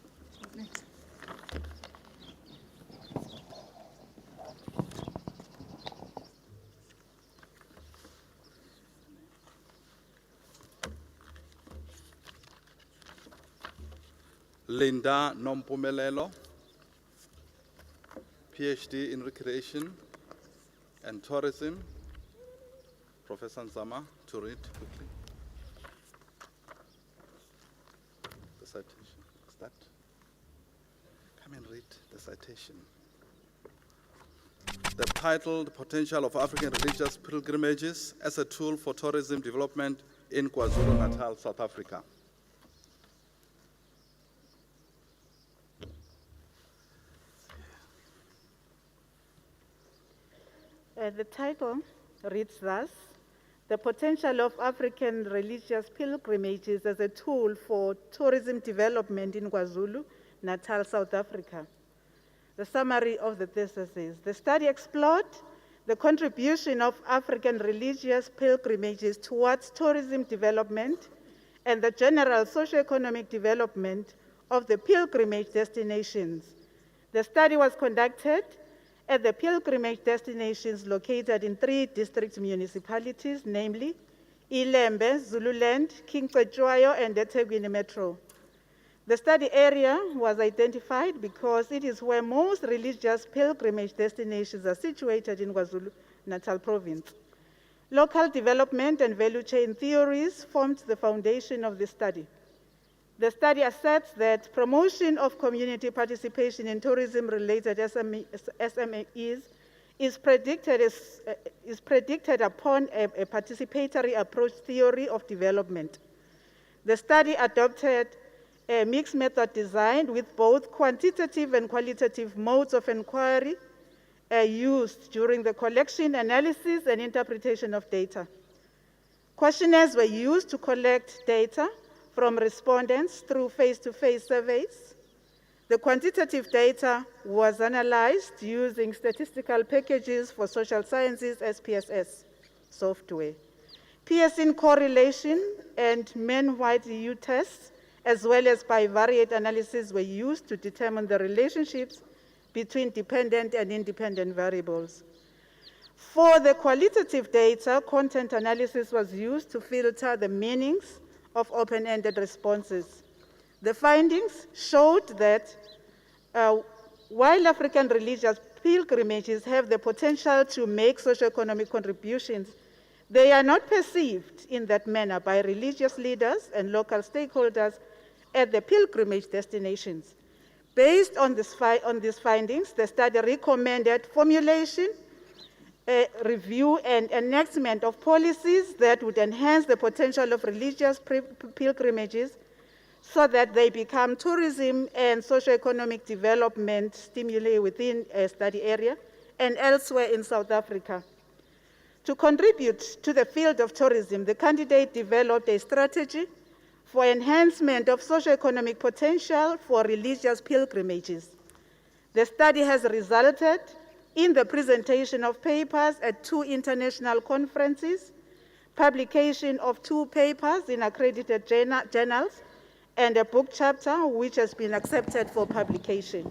Linda Nompumelelo, PhD in Recreation and Tourism. Professor Nzama, to read quickly. The citation, is that? Come and read the citation. The title, The Potential of African Religious Pilgrimages as a Tool for Tourism Development in KwaZulu-Natal, South Africa. The title reads thus: The Potential of African Religious Pilgrimages as a Tool for Tourism Development in KwaZulu-Natal, South Africa. The summary of the thesis is: the study explored the contribution of African religious pilgrimages towards tourism development and the general socio-economic development of the pilgrimage destinations. The study was conducted at the pilgrimage destinations located in 3 district municipalities, namely Ilembe, Zululand, King Cetshwayo, and eThekwini Metro. The study area was identified because it is where most religious pilgrimage destinations are situated in KwaZulu-Natal province. Local development and value chain theories formed the foundation of the study. The study asserts that promotion of community participation in tourism-related SMEs is predicted upon a participatory approach theory of development. The study adopted a mixed method design with both quantitative and qualitative modes of inquiry used during the collection, analysis, and interpretation of data. Questionnaires were used to collect data from respondents through face-to-face surveys. The quantitative data was analyzed using statistical packages for social sciences, SPSS software. Pearson correlation and mean-wide EU tests, as well as bivariate analysis, were used to determine the relationships between dependent and independent variables. For the qualitative data, content analysis was used to filter the meanings of open-ended responses. The findings showed that while African religious pilgrimages have the potential to make socioeconomic contributions, they are not perceived in that manner by religious leaders and local stakeholders at the pilgrimage destinations. Based on these findings, the study recommended formulation, review, and enactment of policies that would enhance the potential of religious pilgrimages so that they become tourism and socioeconomic development stimuli within a study area and elsewhere in South Africa. To contribute to the field of tourism, the candidate developed a strategy for enhancement of socioeconomic potential for religious pilgrimages. The study has resulted in the presentation of papers at 2 international conferences, publication of 2 papers in accredited journals, and a book chapter which has been accepted for publication.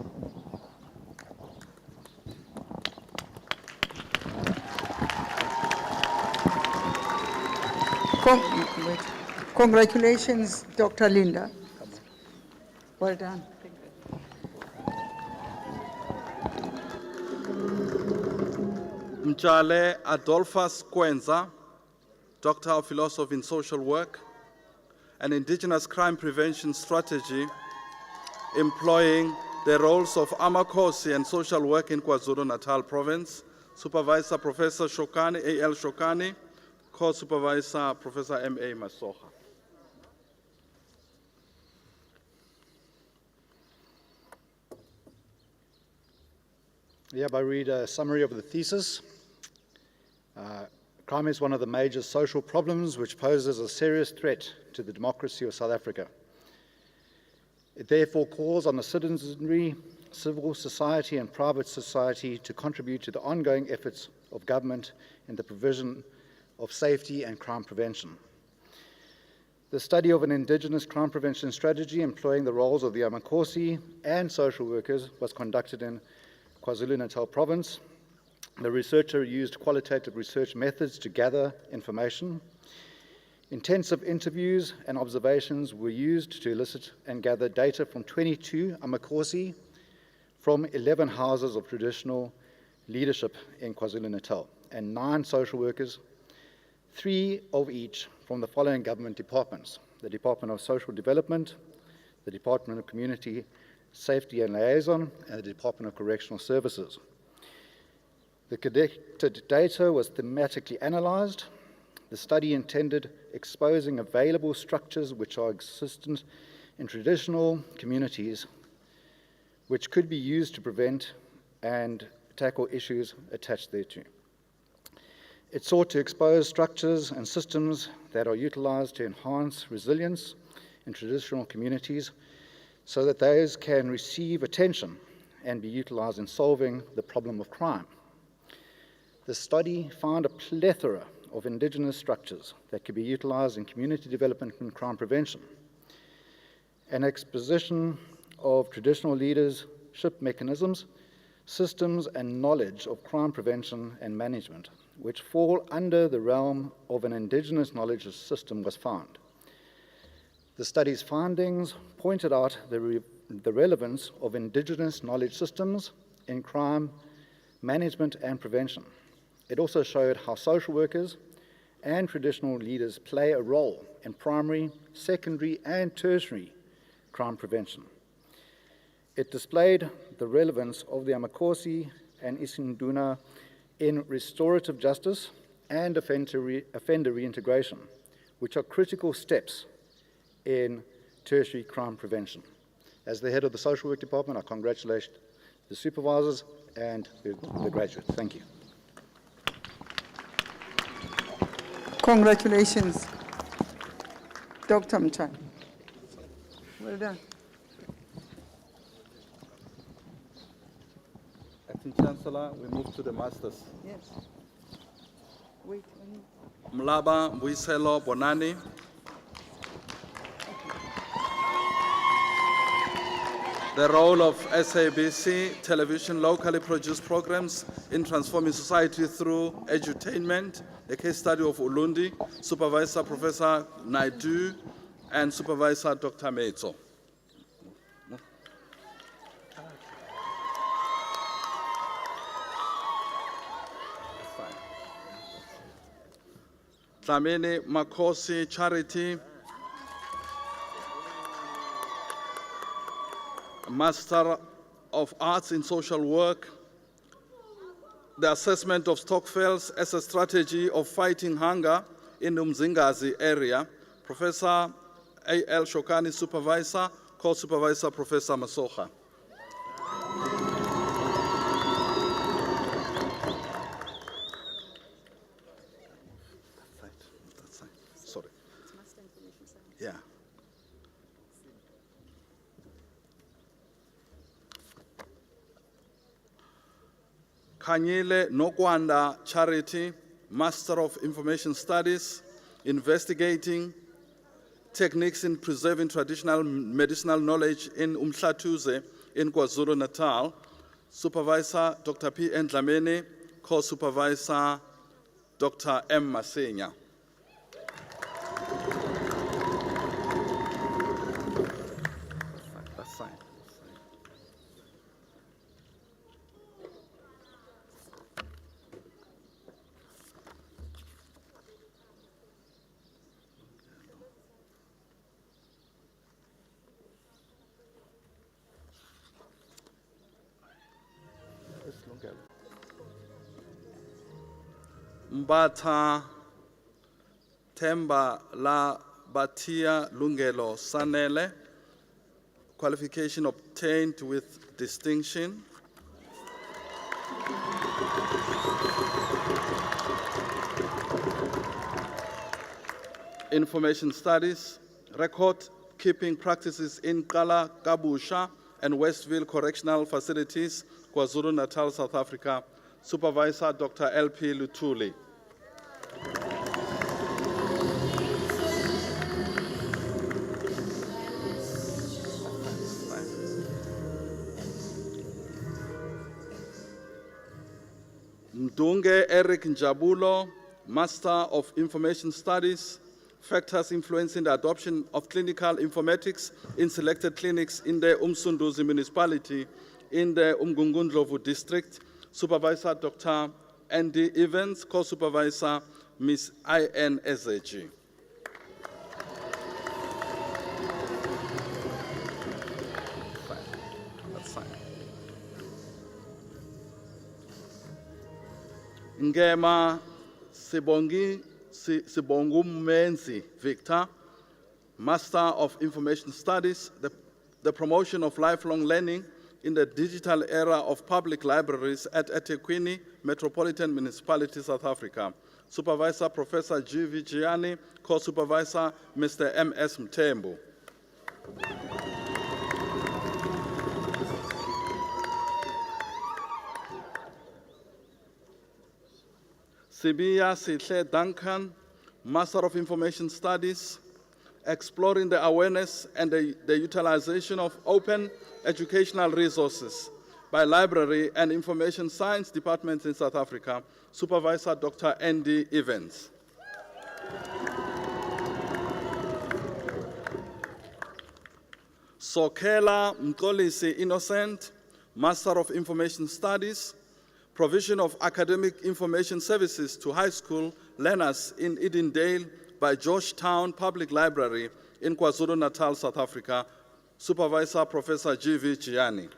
Congratulations, Dr. Linda. Well done. Mtshale Adolphus Kwenza, Doctor of Philosophy in Social Work, an indigenous crime prevention strategy employing the roles of Amakosi and social work in KwaZulu-Natal province, Supervisor Professor Shokani, A.L. Shokani, Co-Supervisor Professor M.A. Masoha. Hereby read a summary of the thesis. Crime is one of the major social problems which poses a serious threat to the democracy of South Africa. It therefore calls on the citizenry, civil society and private society to contribute to the ongoing efforts of government in the provision of safety and crime prevention. The study of an indigenous crime prevention strategy employing the roles of the Amakosi and social workers was conducted in KwaZulu-Natal province. The researcher used qualitative research methods to gather information. Intensive interviews and observations were used to elicit and gather data from 22 Amakosi from 11 houses of traditional leadership in KwaZulu-Natal and 9 social workers, 3 of each from the following government departments: the Department of Social Development, the Department of Community Safety and Liaison, and the Department of Correctional Services. The collected data was thematically analyzed. The study intended exposing available structures which are existent in traditional communities, which could be used to prevent and tackle issues attached thereto. It sought to expose structures and systems that are utilized to enhance resilience in traditional communities so that those can receive attention and be utilized in solving the problem of crime. The study found a plethora of indigenous structures that could be utilized in community development and crime prevention. An exposition of traditional leadership mechanisms, systems, and knowledge of crime prevention and management, which fall under the realm of an indigenous knowledge system, was found. The study's findings pointed out the relevance of indigenous knowledge systems in crime management and prevention. It also showed how social workers and traditional leaders play a role in primary, secondary, and tertiary crime prevention. It displayed the relevance of the Amakosi and Isinduna in restorative justice and offender reintegration, which are critical steps in tertiary crime prevention. As the head of the social work department, I congratulate the supervisors and the graduates. Thank you. Congratulations, Dr. Mchan. Well done. Acting Chancellor, we move to the Masters. Yes. Wait. Mlaba Mbuyiselo Bonani. The role of SABC television locally produced programs in transforming society through edutainment, the case study of Ulundi, Supervisor Professor Naidu, and Supervisor Dr. Meitso. Tlamini Makosi Charity, Master of Arts in Social Work, the assessment of stockfields as a strategy of fighting hunger in the Umzingazi area, Professor A.L. Shokani, Supervisor, Co-Supervisor Professor Masocha. That's right. Sorry. Yeah. Kanyile Nokwanda Charity, Master of Information Studies, investigating techniques in preserving traditional medicinal knowledge in Umhlatuze in KwaZulu-Natal, Supervisor Dr. P. N. Dlamini, Co-Supervisor Dr. M. Masenya. That's fine. Mbata Temba La Batia Lungelo Sanele, qualification obtained with distinction. Information Studies, record keeping practices in Kala, Kabusha, and Westville Correctional Facilities, KwaZulu-Natal, South Africa, Supervisor Dr. L.P. Lutuli. Mdunge Eric Njabulo, Master of Information Studies, factors influencing the adoption of clinical informatics in selected clinics in the Umsunduzi municipality in the Umgungundlovu district, Supervisor Dr. Andy Evans, Co-Supervisor Ms. I.N. Ezeji. That's fine. Ngema Sibongu Menzi Victor, Master of Information Studies, the promotion of lifelong learning in the digital era of public libraries at eThekwini Metropolitan Municipality, South Africa. Supervisor Professor G. Vigiani, Co-Supervisor Mr. M.S. Mtembu. Sibiya Sihle Duncan, Master of Information Studies, exploring the awareness and the utilization of open educational resources by library and information science departments in South Africa, Supervisor Dr. Andy Evans. Sokela Mkolisi Innocent, Master of Information Studies, provision of academic information services to high school Learners in Edendale by Georgetown Public Library in KwaZulu-Natal, South Africa. Supervisor Professor G.V. Gianni.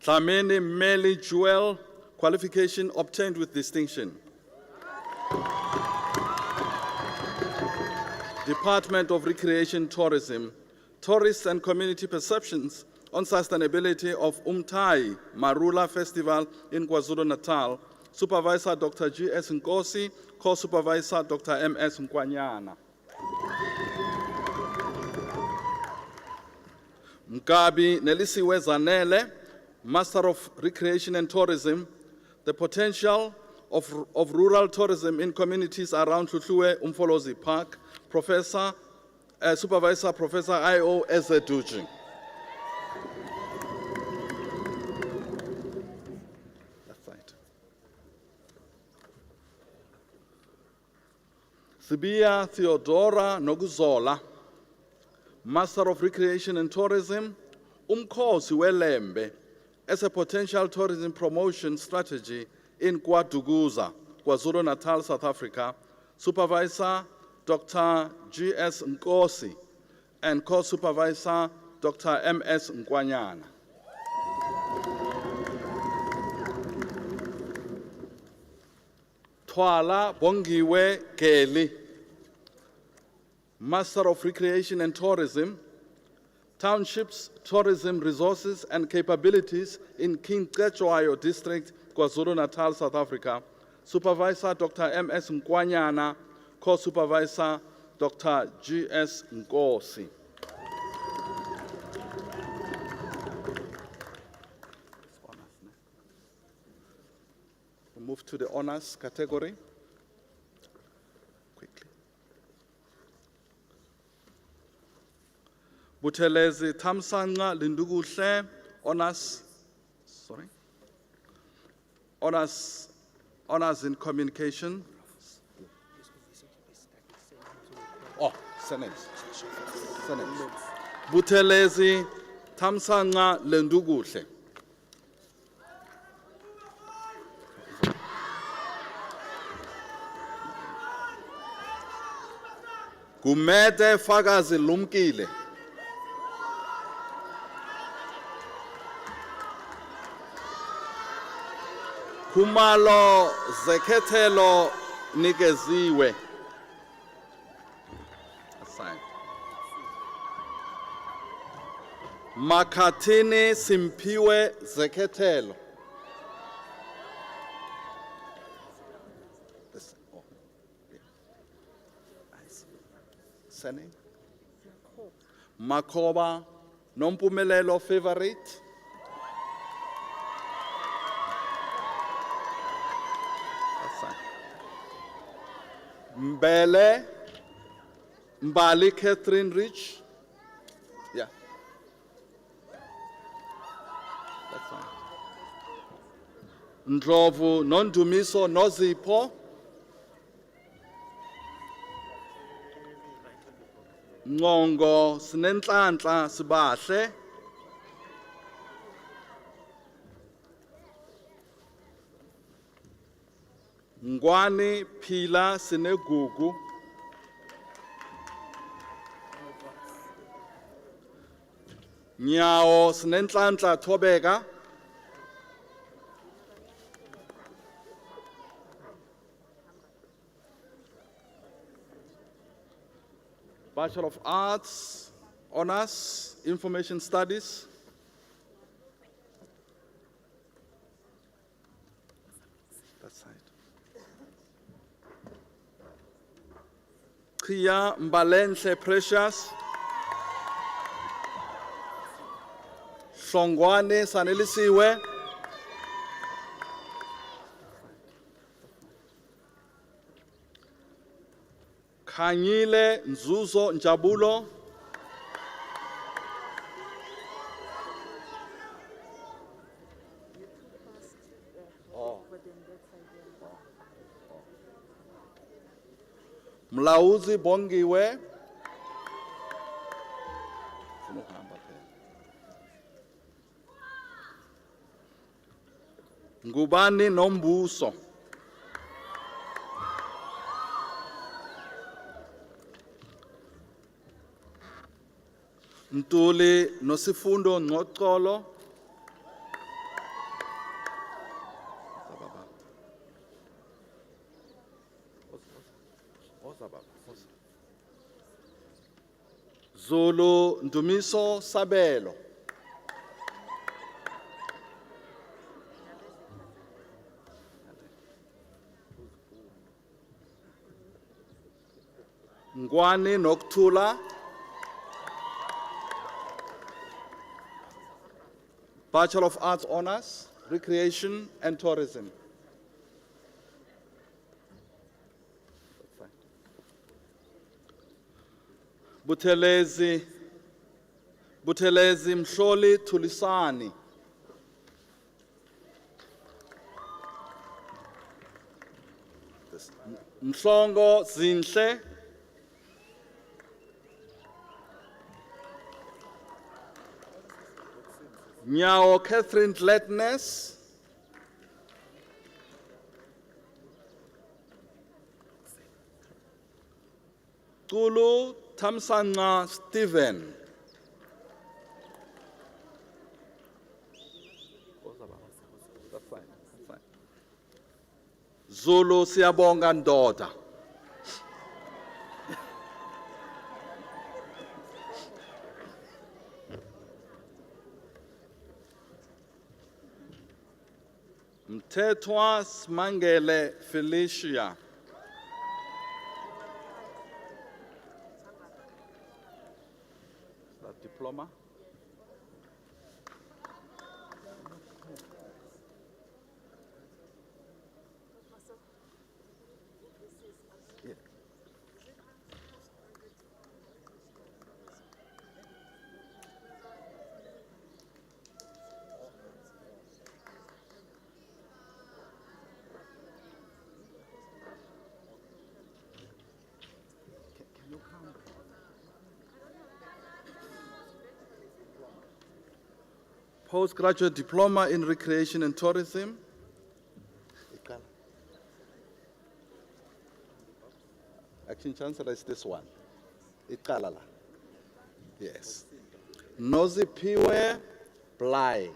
Tlamini Meli Jewel, qualification obtained with distinction. Department of Recreation Tourism, Tourists and Community Perceptions on Sustainability of Umtai Marula Festival in KwaZulu-Natal. Supervisor Dr. G.S. Nkosi, Co-Supervisor Dr. M.S. Nkwanyana. Mkabi Nelisiwe Zanele, Master of Recreation and Tourism, the potential of rural tourism in communities around Tlutluwe Umfolozi Park, Supervisor Professor I.O. Ezeduji. Sibia Theodora Noguzola, Master of Recreation and Tourism, Umkhosi Welembe, as a potential tourism promotion strategy in KwaDuguza, KwaZulu-Natal, South Africa. Supervisor Dr. G.S. Nkosi and Co-Supervisor Dr. M.S. Nkwanyana. Twala Bongiwe Keli, Master of Recreation and Tourism, Townships, Tourism Resources and Capabilities in King Cetshwayo District, KwaZulu-Natal, South Africa. Supervisor Dr. M.S. Nkwanyana, Co-Supervisor Dr. G.S. Nkosi. We move to the honors category. Quickly. Buthelezi Thamsanqa Lindukuhle, honors, honors in communication. Oh, Senates. Buthelezi Thamsanqa Lindukuhle. Gumede Fakazi Lumkile. Kumalo Zeketelo Nikeziwe. Assigned. Makatini Simpiwe Zeketelo. Surname? Makoba Nompumelelo favorite. Mbele Mbali Catherine Rich. Yeah. That's fine. Ndlovu Nondumiso Nozipho. Ngongo Sinenhlanhla Sibahle. Ngwani Phila Sinegugu. Nyawo Sinenhlanhla Thobeka. Bachelor of Arts, Honors, Information Studies. That side. Kia Mbalenhle Precious. Songwane Sanelisiwe. Khanyile Nzuzo Njabulo. Mlauzi Bongiwe. Ngubani nombuso. Ntuli nosifundo ngxoxolo. Zulu Ndumiso Sabelo. Ngwani Noktula. Bachelor of Arts Honors, Recreation and Tourism. Buthelezi Mhloli Tulisani. Mhlongo Zinhle. Nyao Catherine Gladness. Tulu Tamsanga Stephen. That's fine. Zulu Siyabonga Ndoda. Mthethwa Smangele Felicia. That diploma. Yeah. Postgraduate Diploma in Recreation and Tourism. Acting Chancellor is this one. Ikalala. Yes. Nozipiwe Bly.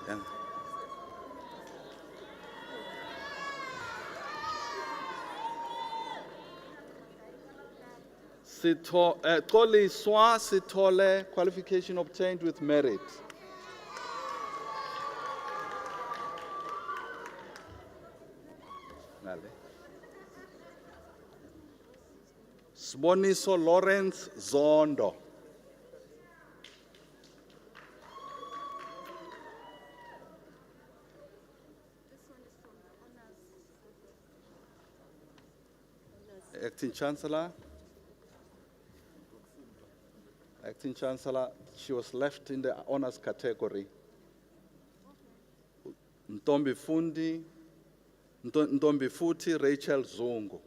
Yeah. Toli Swa Sitole, qualification obtained with merit. Sboniso Lawrence Zondo. Acting Chancellor. Acting Chancellor, she was left in the honors category. Ntombi Futi Rachel Zungu.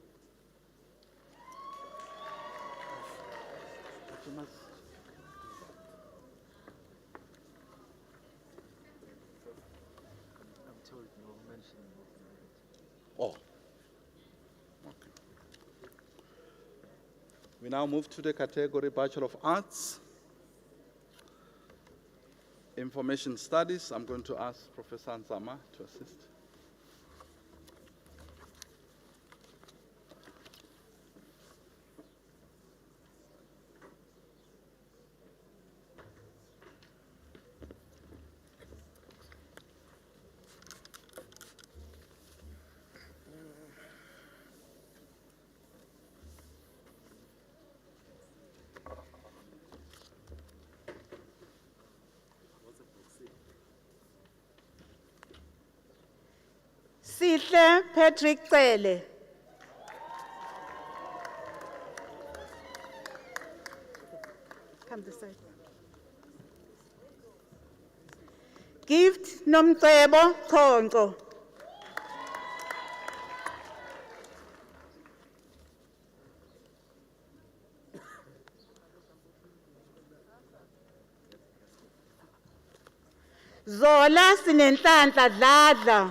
Oh. Okay. We now move to the category Bachelor of Arts, Information Studies. I'm going to ask Professor Nzama to assist. Sihle Patrick Cele. Come this side. Gift Nomcebo Khonco. Zola sinenhlanhla dladla.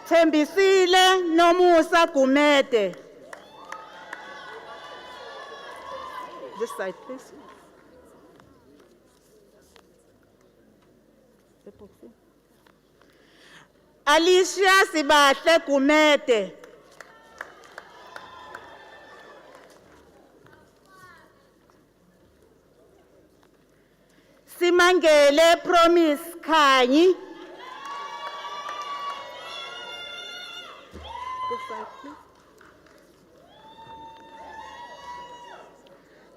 Thembisile nomusa Gumede. This side, please. Alicia Sibahle Gumede. Simangele Promise Khanyi. This side, please.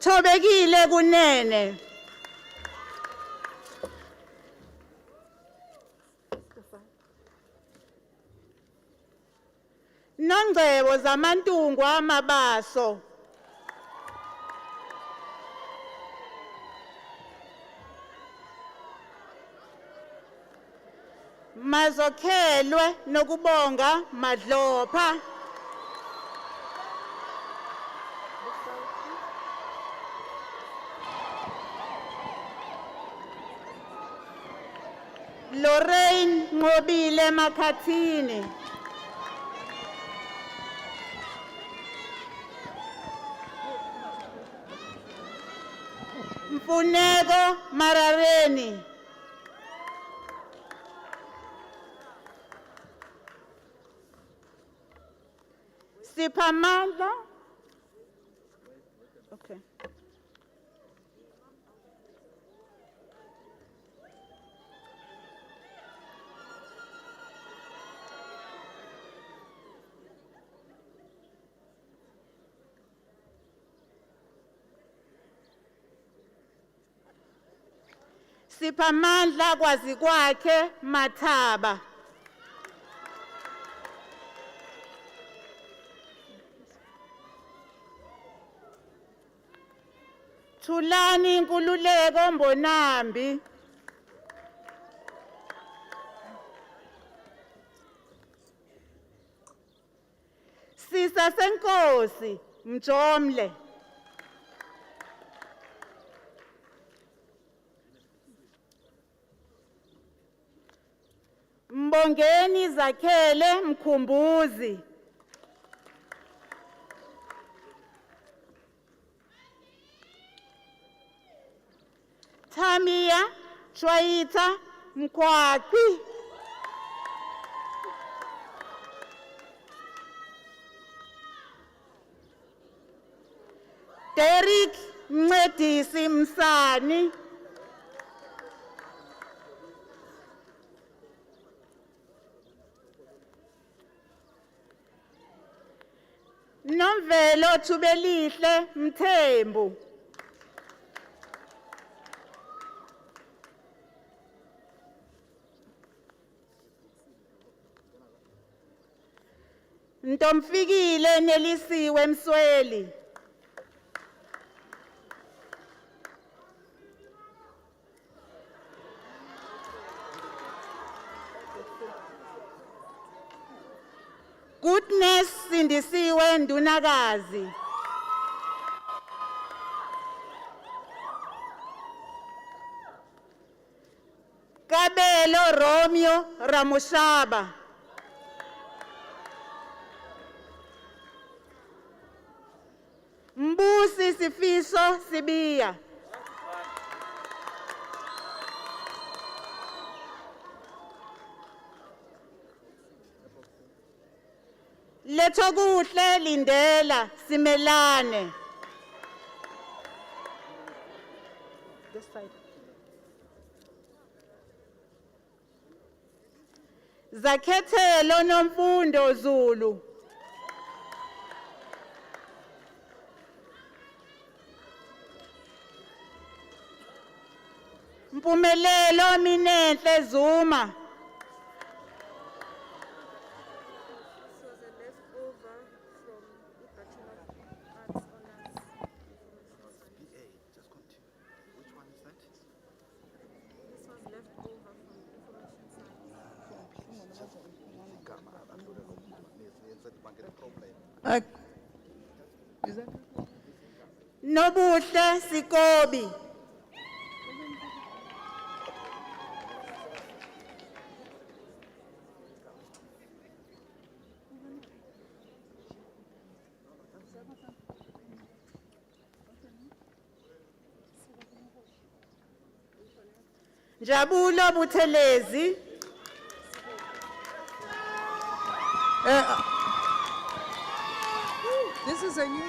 Thobekile Kunene. Nongcebo zamantungu amabaso. Mazokhelwe nokubonga Madlopha. Lorraine Ngobile Makhathini. Mfuneko Marareni. Siphamandla. Okay. Siphamandla kwazi kwakhe Mathaba. Thulani Nkululeko Mbonambi. Sisa Senkosi Mjomle. Mbongeni Zakhele Mkhumbuzi. Thamia Chwaita Mkwakwi. Derek Mncedisi Msani. Nomvelo Thubelihle Mthembu. Ntomfikile Nelisiwe Msweli. Goodness Sindisiwe Ndunakazi. Kabelo Romeo Ramushaba. Mbusi Sifiso Sibiya. Lethokuhle Lindela Simelane. This side. Zakhethelo Nomfundo Zulu. Mpumelelo Minenhle Zuma. Uh, is that? Nobuhle Sikobi. Jabulo Buthelezi. This is a new.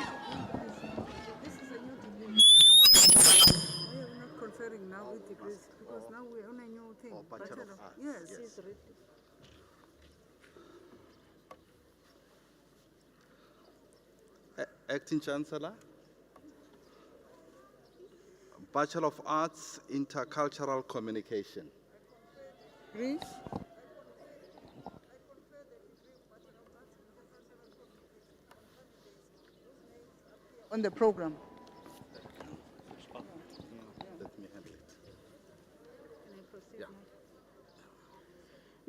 This is a new degree. Why are we not conferring now with degrees? Because now we're on a new thing. Bachelor of Arts, Yes. yes. Acting Chancellor, Bachelor of Arts, Intercultural Communication. Read. On the program. Let me handle it.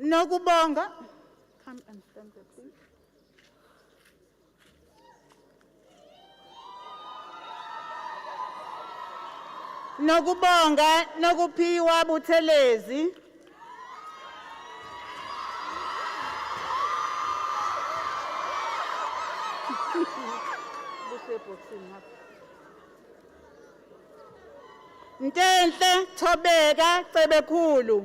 Nokubonga. Come and stand there, please. Nokubonga nokuphiwa Buthelezi. Ntenhle Thobeka Cebekhulu.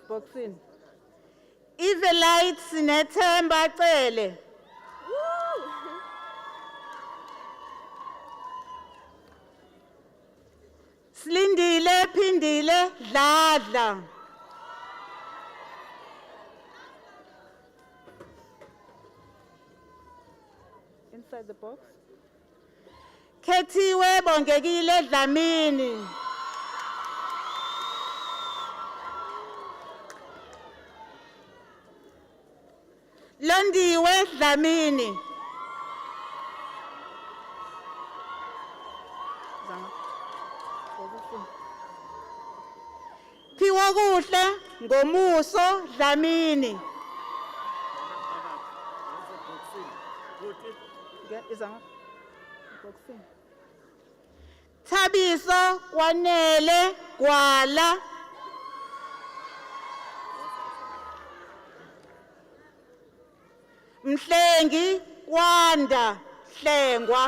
Boxing. Evelite Sinethemba Cele. Slindile Phindile Dladla. Inside the box. Khethiwe Bongekile Dlamini. Londiwe Dlamini. Phiwa kuhle ngomuso Dlamini. Thabiso Kwanele Gwala. Mhlengi Kwanda Hlengwa.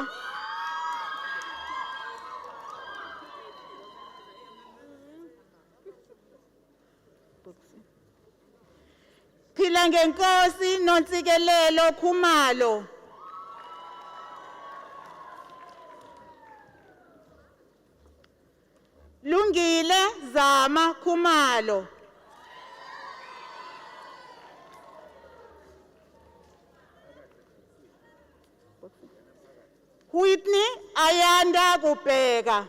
Phila ngenkosi Nontsikelelo Khumalo. Lungile Zama Khumalo. Whitney Ayanda Kubheka.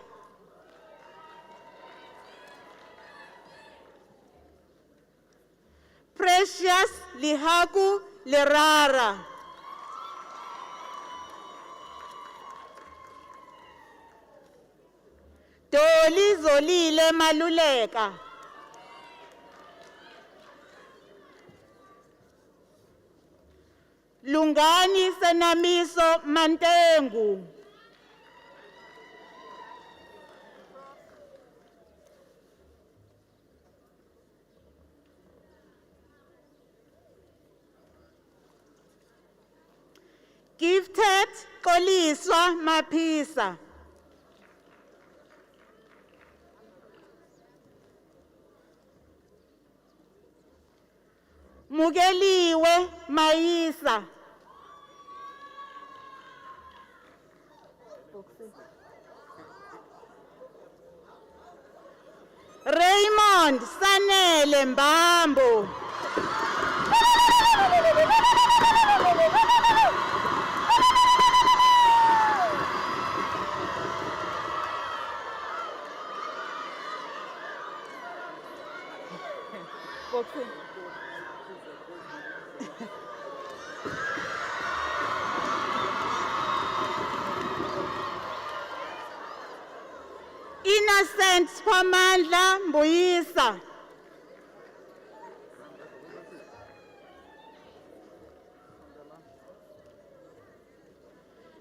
Precious Lihaku Lerara. Doli Zolile Maluleka. Lungani Senamiso Mantengu. Gifted Koliswa Mapisa. Mugeliwe Maisa. Raymond Sanele Mbambo. Ina Innocent Pamandla Mbuyisa.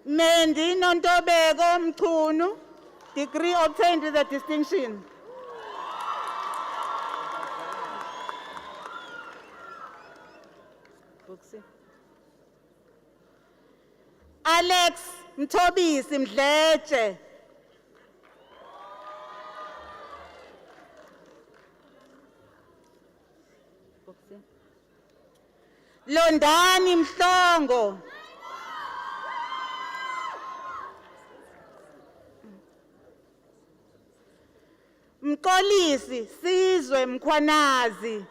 Mendi Nontobeko Mchunu, degree obtained with a distinction. Alex Mthobisi Mdletshe. Londani Mhlongo. Mkolisi Sizwe Mkhwanazi.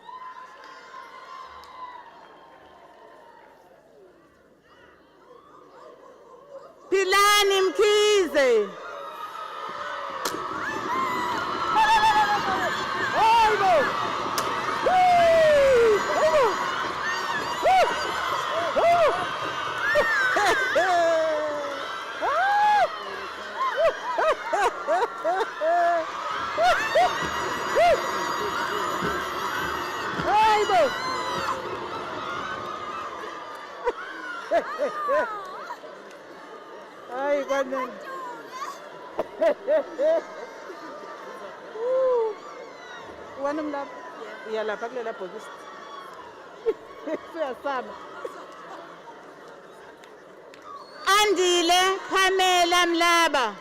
Philani Mkhize. Ay, ganon. Wanam lap. Iya lapag lela pogis. Siyasama. Andile Pamela Mlaba.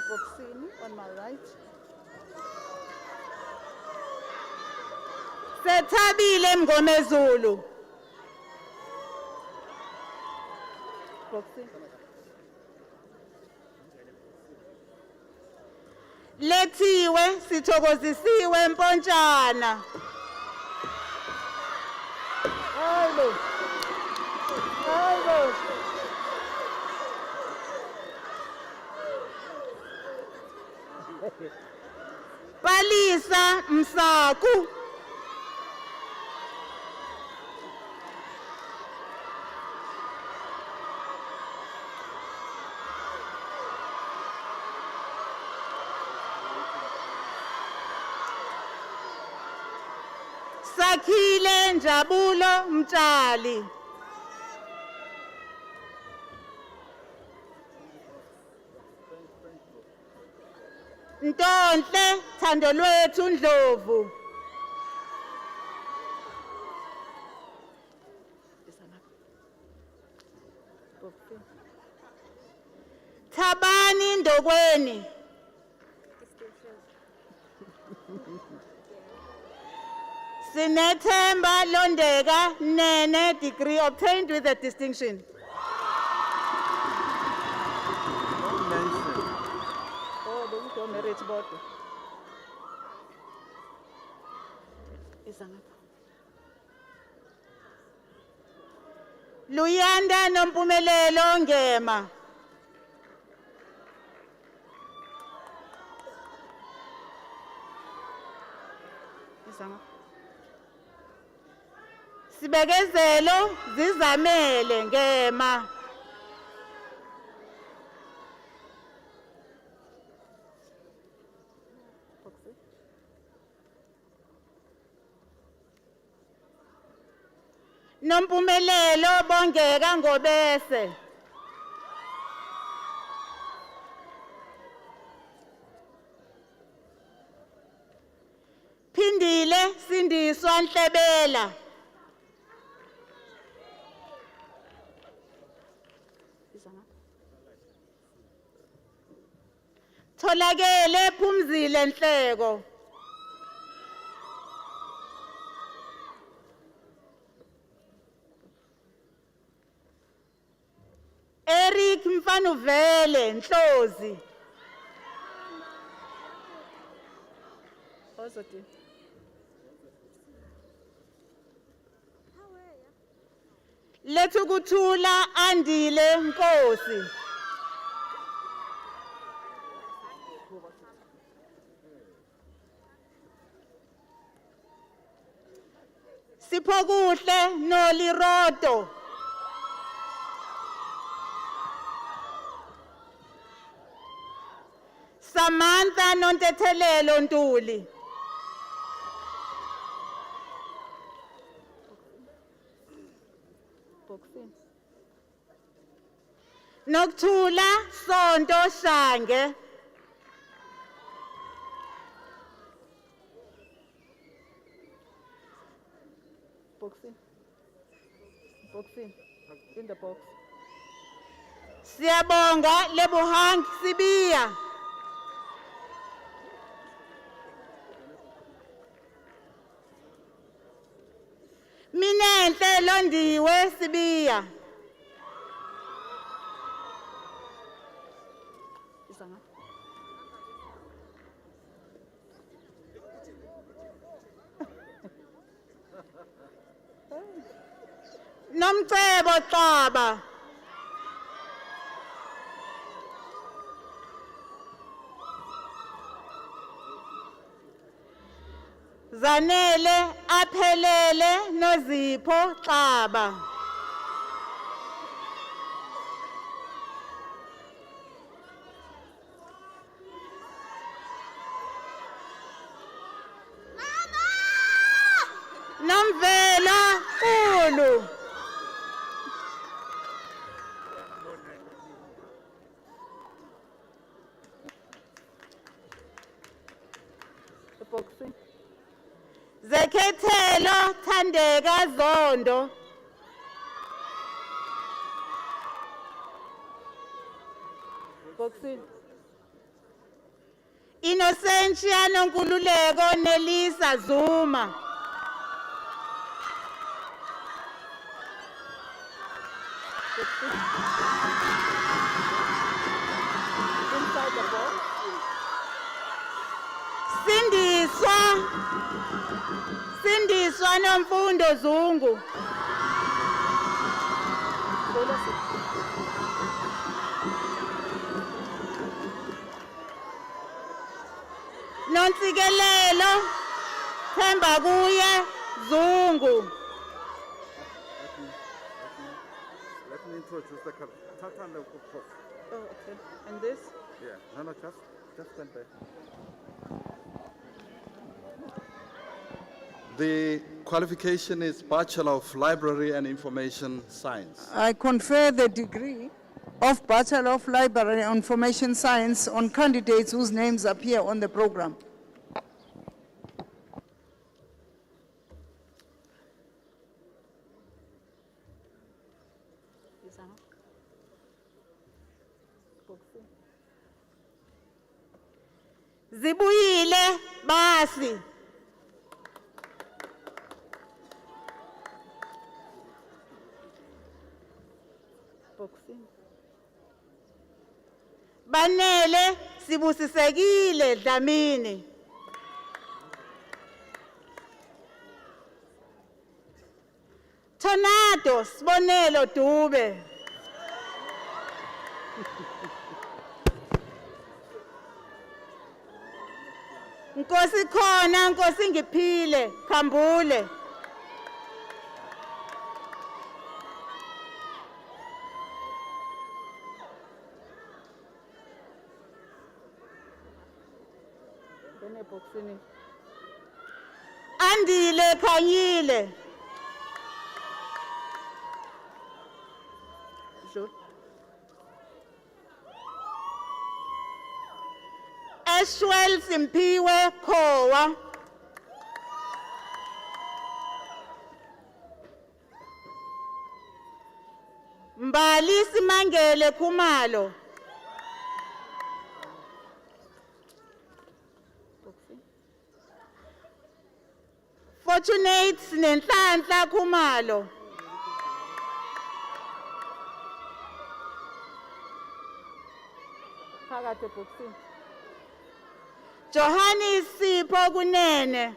Boxini on my right. Sethabile Mngomezulu. Boxini. Lethiwe Sithokozisiwe Mpontshana. Hayibo. Hayibo. Palisa Msaku. Sakhile Njabulo Mtshali. Ntonhle Thandolwethu Ndlovu. Thabani Ndokweni. Sinethemba Londeka Nene, degree obtained with a distinction. Oh, don't go merit board. Luyanda Nompumelelo Ngema. Sibekezelo Zizamele Ngema. Nompumelelo Bongeka Ngobese. Phindile Sindiswa Nhlebela. Tholakele Phumzile Nhleko. Eric Mfanuvele Nhlozi. Lethu kuthula Andile Nkosi. Siphokuhle Noliroto. Samantha Nontethelelo Ntuli. Nokuthula Sonto Shange. Boxing. In the box. Siyabonga Lebohang Sibiya. Minenhle Londiwe Sibiya. Nomcebo Xaba. Zanele Aphelele Nozipho Xaba. Nomvela Ulu. Zekhethelo Thandeka Zondo. Boxing. Innocentia Nonkululeko Nelisa Zuma. Inside the box. Sindiswa Nomfundo Zungu. Nontsikelelo Themba Kuye Zungu. Let me introduce the color. Oh, okay. And this? Yeah, no, just stand there. The qualification is Bachelor of Library and Information Science. I confer the degree of Bachelor of Library and Information Science on candidates whose names appear on the program. Zibuyile Basi. Banele Sibusisekile Dlamini. Tornado Sibonelo Dube. Nkosi khona Nkosi ngiphile Khambule. Andile Khanyile. Ashwell Simpiwe Khowa. Mbali Simangele Khumalo. Fortunate Nenhlanhla Khumalo. Phakathi boxing. Johannes Sipho Kunene.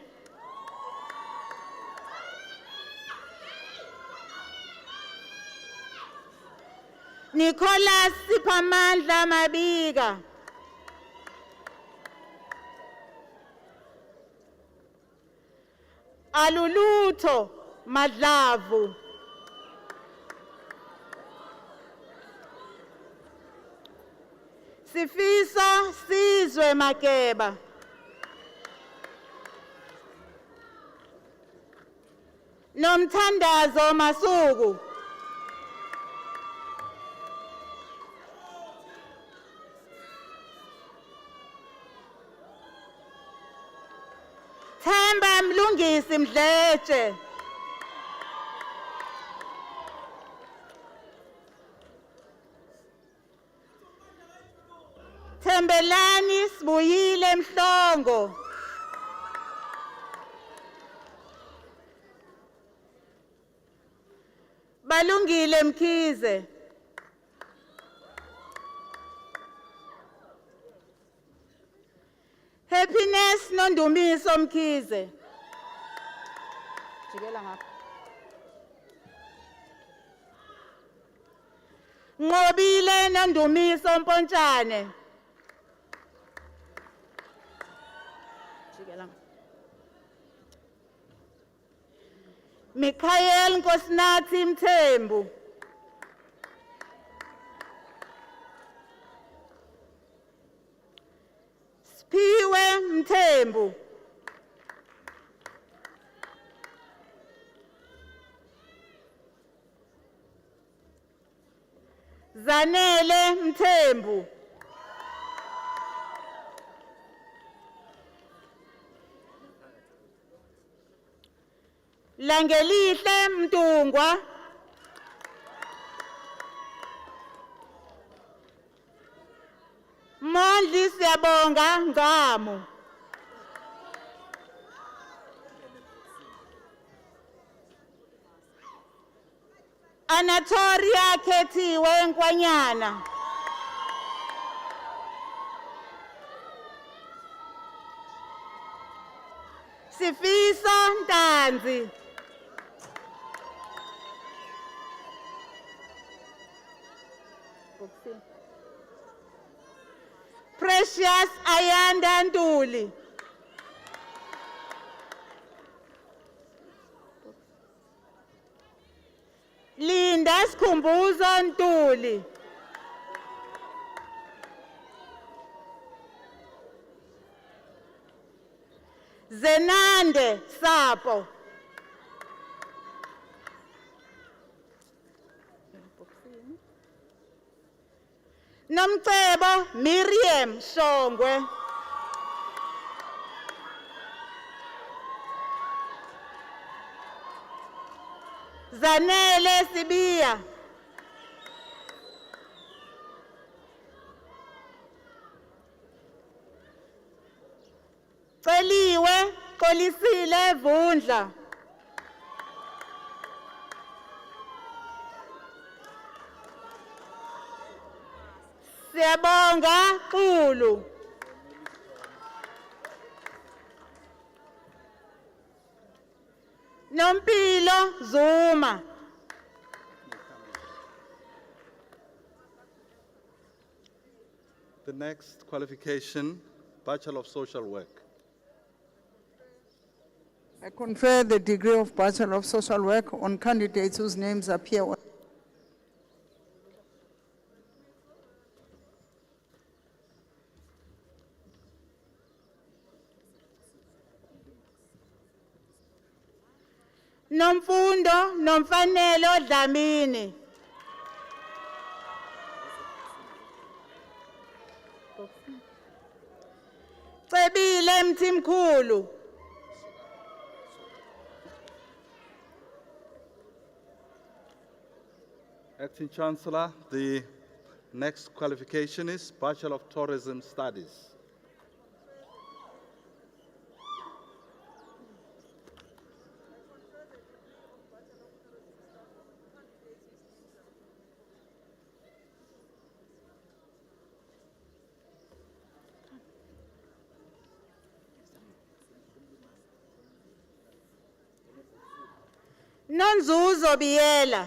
Nicholas Siphamandla Mabika. Alulutho Madlavu. Sifiso Sizwe Makeba. Nomthandazo Masuku. Themba Mlungisi Mdletshe. Thembelani Sibuyile Mhlongo. Balungile Mkhize. Happiness Nondumiso Mkhize. Jikela ngapha. Ngobile Nondumiso Mpontshane. Jikela ngapha. Mikhael Nkosinathi Mthembu. Sphiwe Mthembu. Zanele Mthembu. Langelihle Mtungwa. Mondli Siyabonga Ngamo. Anatoria Khethiwe Nkwanyana. Sifiso Ntanzi. Precious Ayanda Ntuli. Linda Sikhumbuzo Ntuli. Zenande Sapo. Nomcebo Miriam Shongwe. Zanele Sibiya. Celiwe Xolisile Vundla. Siyabonga Xulu. Nompilo Zuma. The next qualification, Bachelor of Social Work. I confer the degree of Bachelor of Social Work on candidates whose names appear on Nomfundo Nomfanelo Dlamini. Cebile Mthimkhulu. Acting Chancellor, the next qualification is Bachelor of Tourism Studies. Nonzuzo Biela.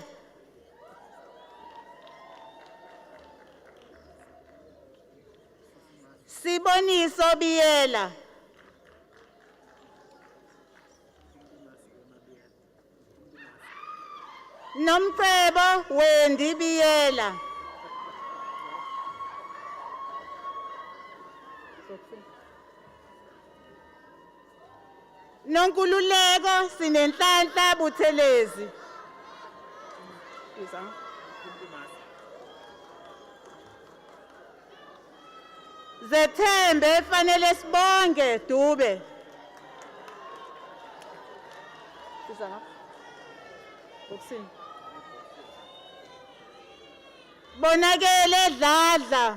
Siboniso Biela. Nomcebo Wendi Biela. Nonkululeko sinenhlanhla buthelezi. Zethembe fanele sibonge Dube. Bonakele Dladla.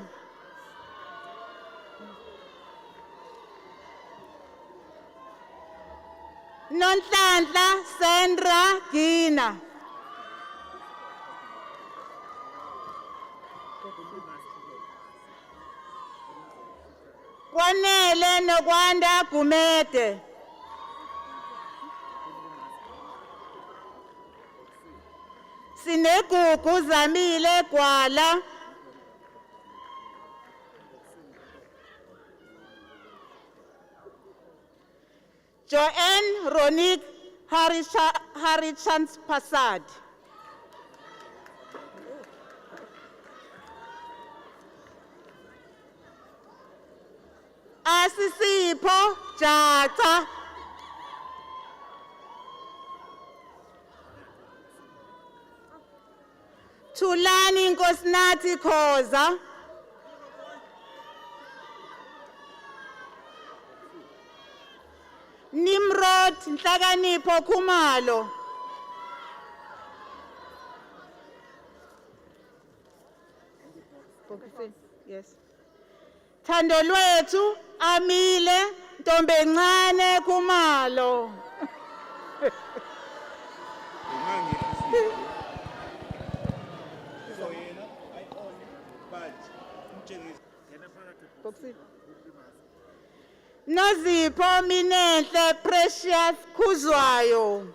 Nonhlanhla Sandra Gina. Kwanele nokwanda Gumede. Sinegugu Zamile Gwala. Joanne Ronik Harichans Pasad. Asisipho Jata. Thulani Nkosinathi Khoza. Nimrod Nhlakanipho Khumalo. Yes. Thando lwethu Amile Ntombencane Khumalo. Nozipho Minenhle Precious Khuzwayo.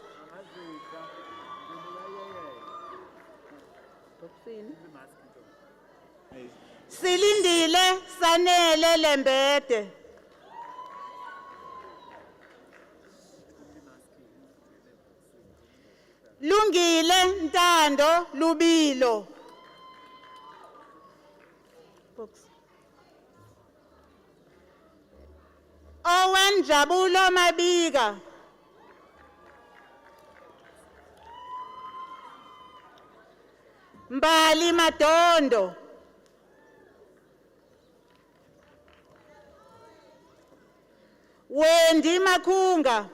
Silindile Sanele Lembede. Lungile Ntando Lubilo. Owen Jabulo Mabiga. Mbali Madondo. Wendy Makunga.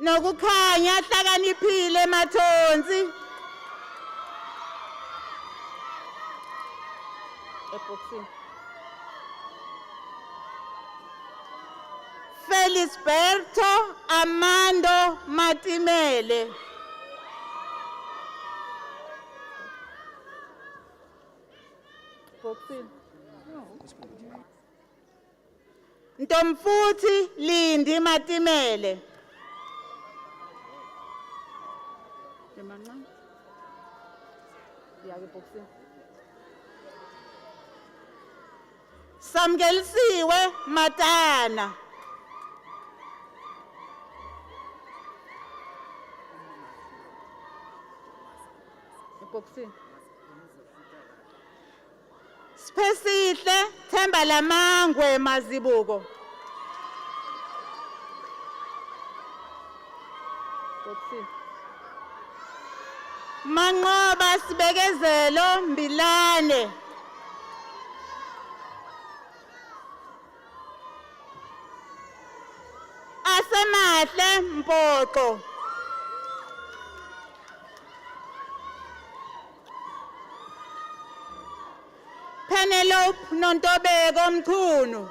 Nokukhanya Hlakaniphile Mathonsi. Felisberto Amando Matimele. Ntomfuthi Lindi Matimele. Samgelisiwe Matana. Spesihle Themba Lamangwe Mazibuko. Manqoba Sibekezelo Mbilane. Asemahle Mpoqo. Penelope Nontobeko Mkhunu.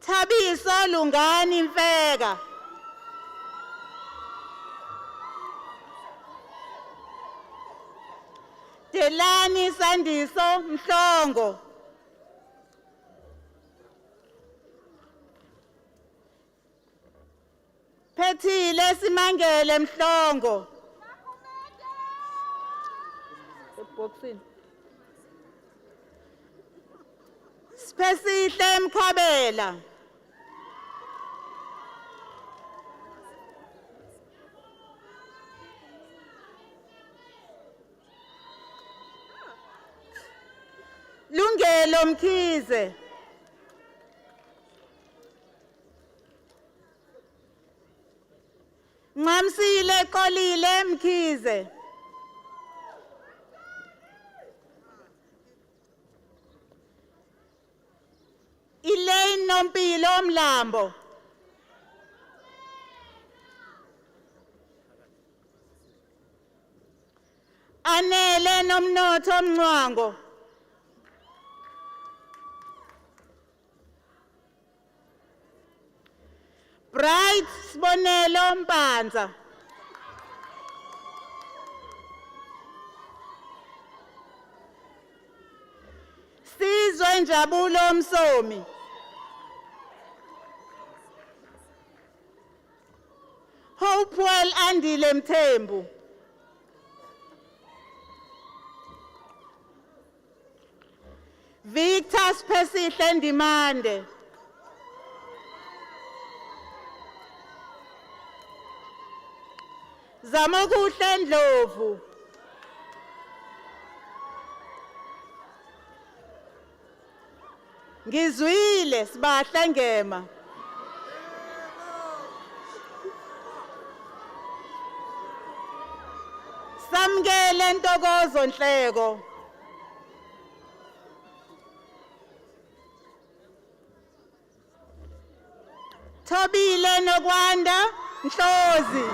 Thabiso Lungani Mfeka. Delani Sandiso Mhlongo. Phethile Simangele Mhlongo. Spesihle Mkhabela. Nqamelo Mkhize. Nqamsile Xolile Mkhize. Elaine Nompilo Mlambo. Anele Nomnotho Mncwango. Bright Sibonelo Mpanza. Sizwe Njabulo Msomi. Hopewell Andile Mthembu. Victor Spesihle Ndimande. Zamokuhle Ndlovu. Ngizwile Sibahle Ngema. Samkele Ntokozo Nhleko. Thobile Nokwanda Mhlozi.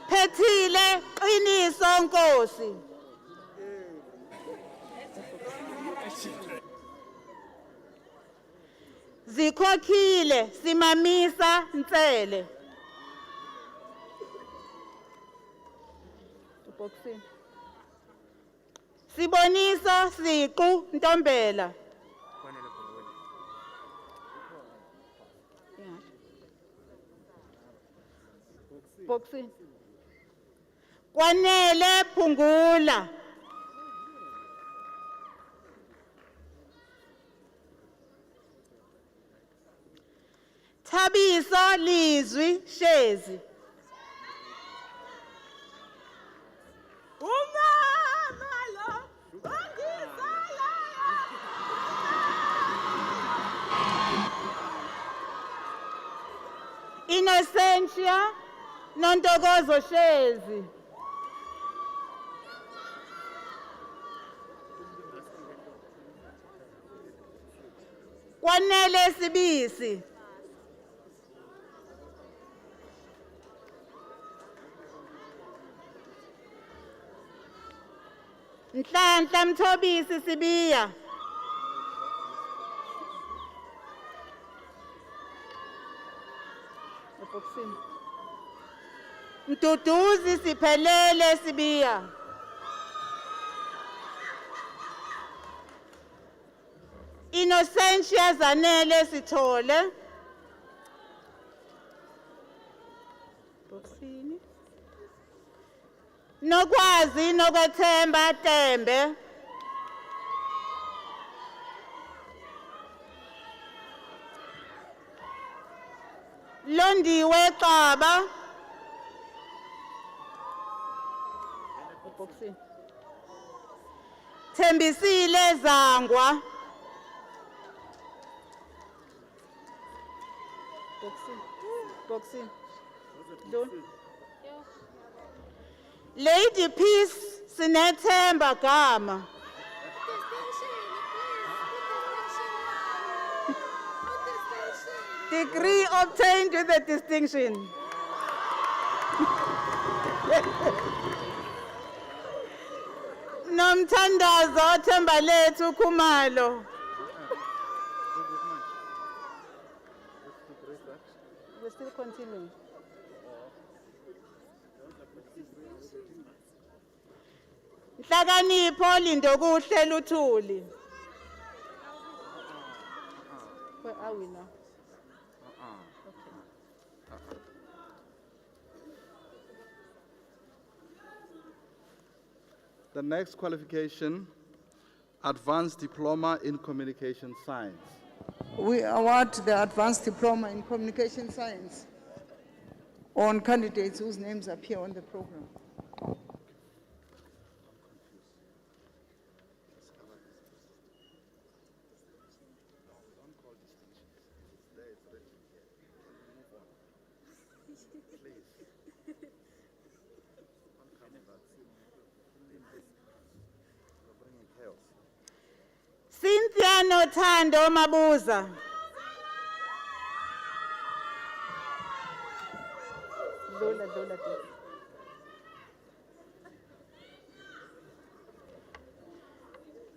Phethile Qiniso Nkosi. Zikhokhile Simamisa Ntsele. Siboniso Siqu Ntombela. Boxing. Kwanele Phungula. Thabiso Lizwi Shezi. Innocentia Nontokozo Shezi. Kwanele Sibisi. Nhlanhla Mthobisi Sibiya. Mduduzi Siphelele Sibiya. Innocentia Zanele Sithole. Nokwazi Nokwethemba Tembe. Londiwe Xaba. Thembisile Zangwa. Boxing. Lady Peace Sinethemba Gama. Degree obtained with a distinction. Nomthandazo Thembalethu Khumalo. We're still continuing. Nhlakanipho Lindokuhle Luthuli. Where are we now? The next qualification, Advanced Diploma in Communication Science. We award the Advanced Diploma in Communication Science on candidates whose names appear on the program. Cynthia Nothando Mabuza. Dula.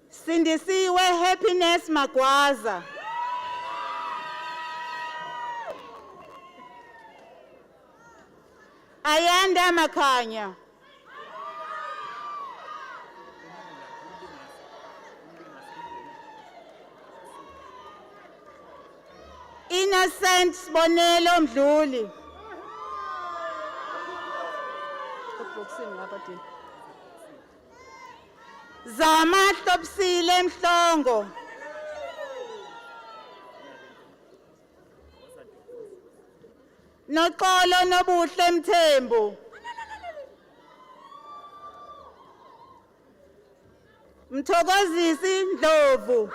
Sindisiwe Happiness Magwaza. Ayanda Makanya. Innocent Bonelo Mdluli. Zama Topsile Mhlongo. Noxolo Nobuhle Mthembu. Mthokozisi Ndlovu.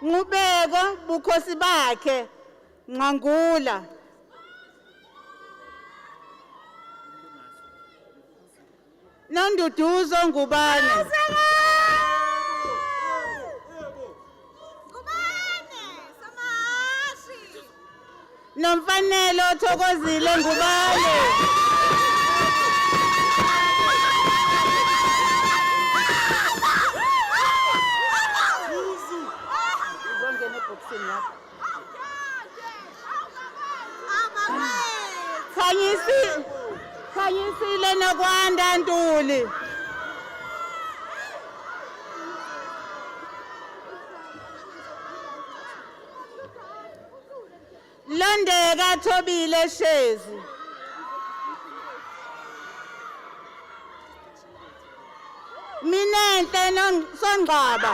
Ngubeko Bukhosi bakhe Nqangula. Nonduduzo Ngubane. Nomfanelo Thokozile Ngubane. Khanyisile Nokwanda Ntuli. Londeka Thobile Shezi. Minenhle Songqaba.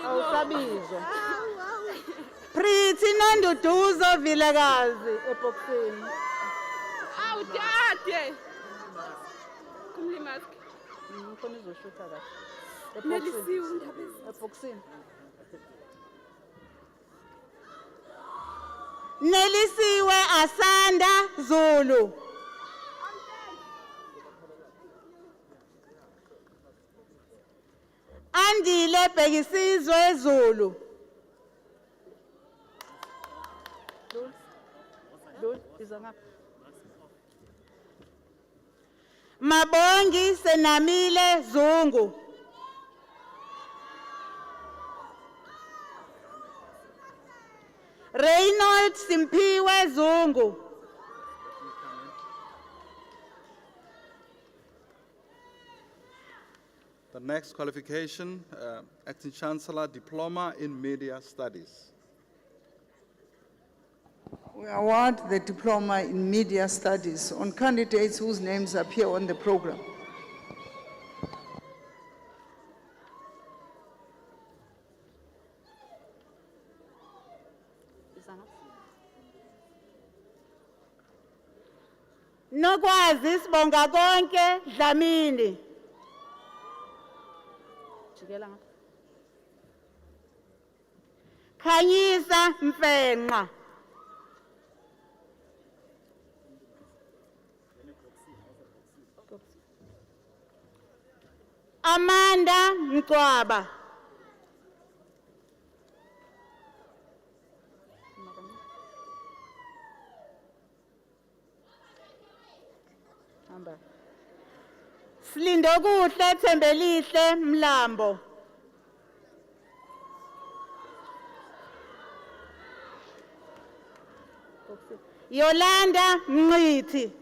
Awusabizwa. Prithi Nonduduzo Vilakazi eBoxing. Awu dade. Kumlimask. Khona izoshutha kahle. Nelisiwe indaba ezi. eBoxing. Nelisiwe Asanda Zulu. Andile Bhekisizwe Zulu. Dul, izangapha. Mabongi Senamile Zungu. Reynold Simpiwe Zungu. The next qualification, Acting Chancellor, Diploma in Media Studies. We award the Diploma in Media Studies on candidates whose names appear on the program. Nokwazi Sibonga Konke Dlamini. Jikela ngapha. Khanyisa Mfenqa. Amanda Mcwaba. Hamba. Silindokuhle Thembelihle Mlambo. Yolanda Mnqithi.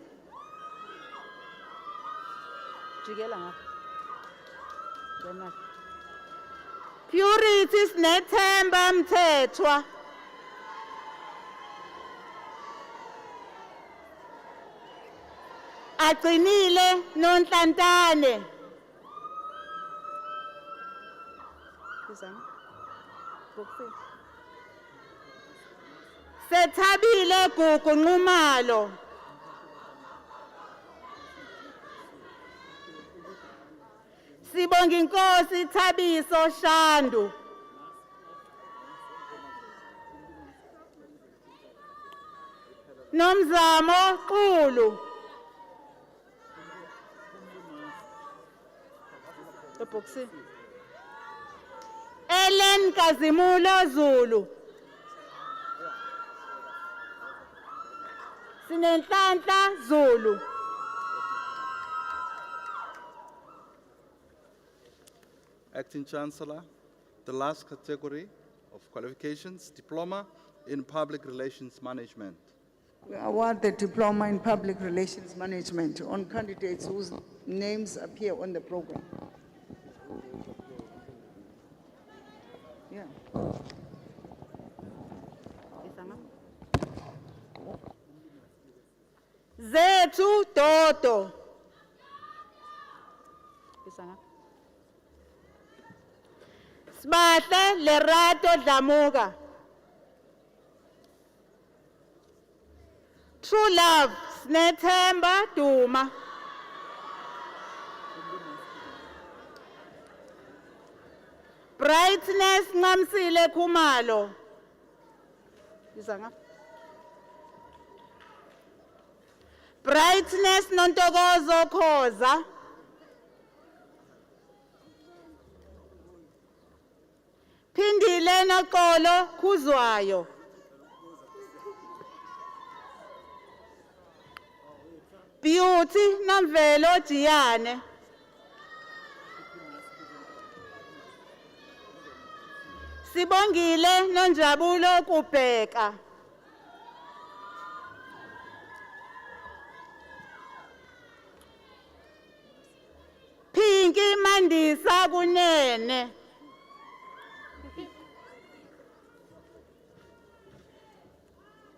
Jikela ngapha. Ngena. Purity Sinethemba Mthethwa. Bagcinile nonhlantane. Sethabile Gugu Nxumalo. Sibonga Inkosi Thabiso Shandu. Nomzamo Xulu. Eboxini. Ellen Kazimulo Zulu. Sinenhlanhla Zulu. Acting Chancellor, the last category of qualifications, Diploma in Public Relations Management. We award the Diploma in Public Relations Management on candidates whose names appear on the program. Yeah. Zethu Dodo. Sbahle Lerato Dlamuka. True Love Snethemba Duma. Brightness Ngamsile Khumalo. Brightness Nontokozo Khoza. Phindile Noxolo Khuzwayo. Beauty Namvelo Jiane. Sibongile Nonjabulo Kubheka. Pinky Mandisa Kunene.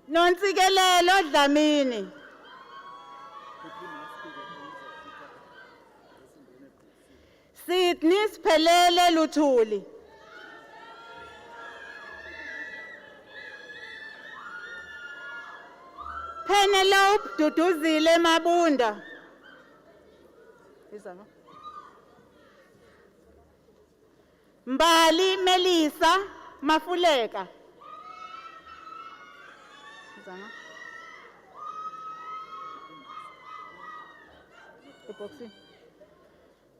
Nontsikelelo Dlamini. Sydney Sphelele Luthuli. Penelope Duduzile Mabunda. Mbali Melissa Mafuleka.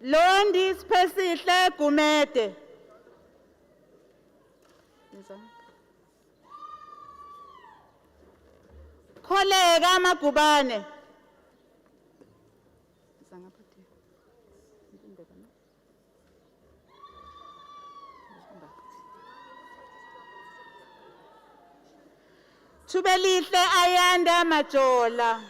Londi Spesihle Gumede. Kolega Magubane. Tubelihle Ayanda Majola.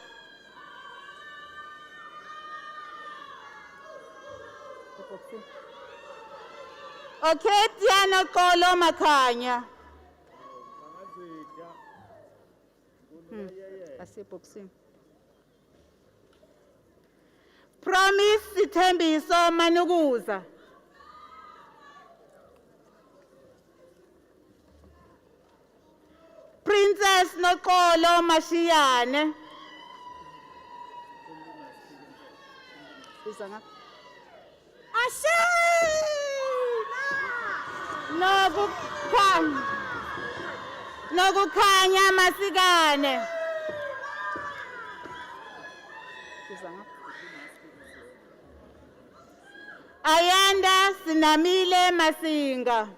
Okay, Tiano Kolo Makanya. Boxing. Promise Sithembiso Manukuza. Princess Nokolo Mashiane. Ashe! Nokukhanya Masikane. Ayanda Sinamile Masinga.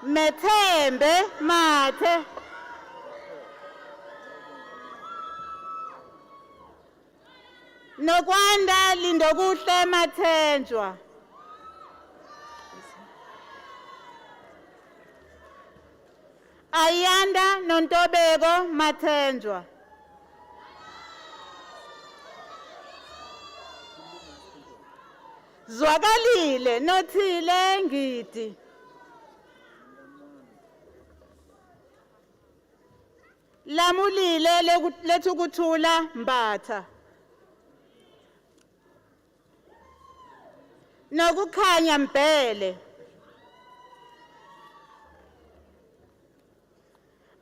Methembe Mathe. Nokwanda Lindokuhle Mathenjwa. Ayanda Nontobeko Mathenjwa. Zwakalile Nothile Ngidi. Lamulile lethu kuthula Mbatha. Nokukhanya Mbele.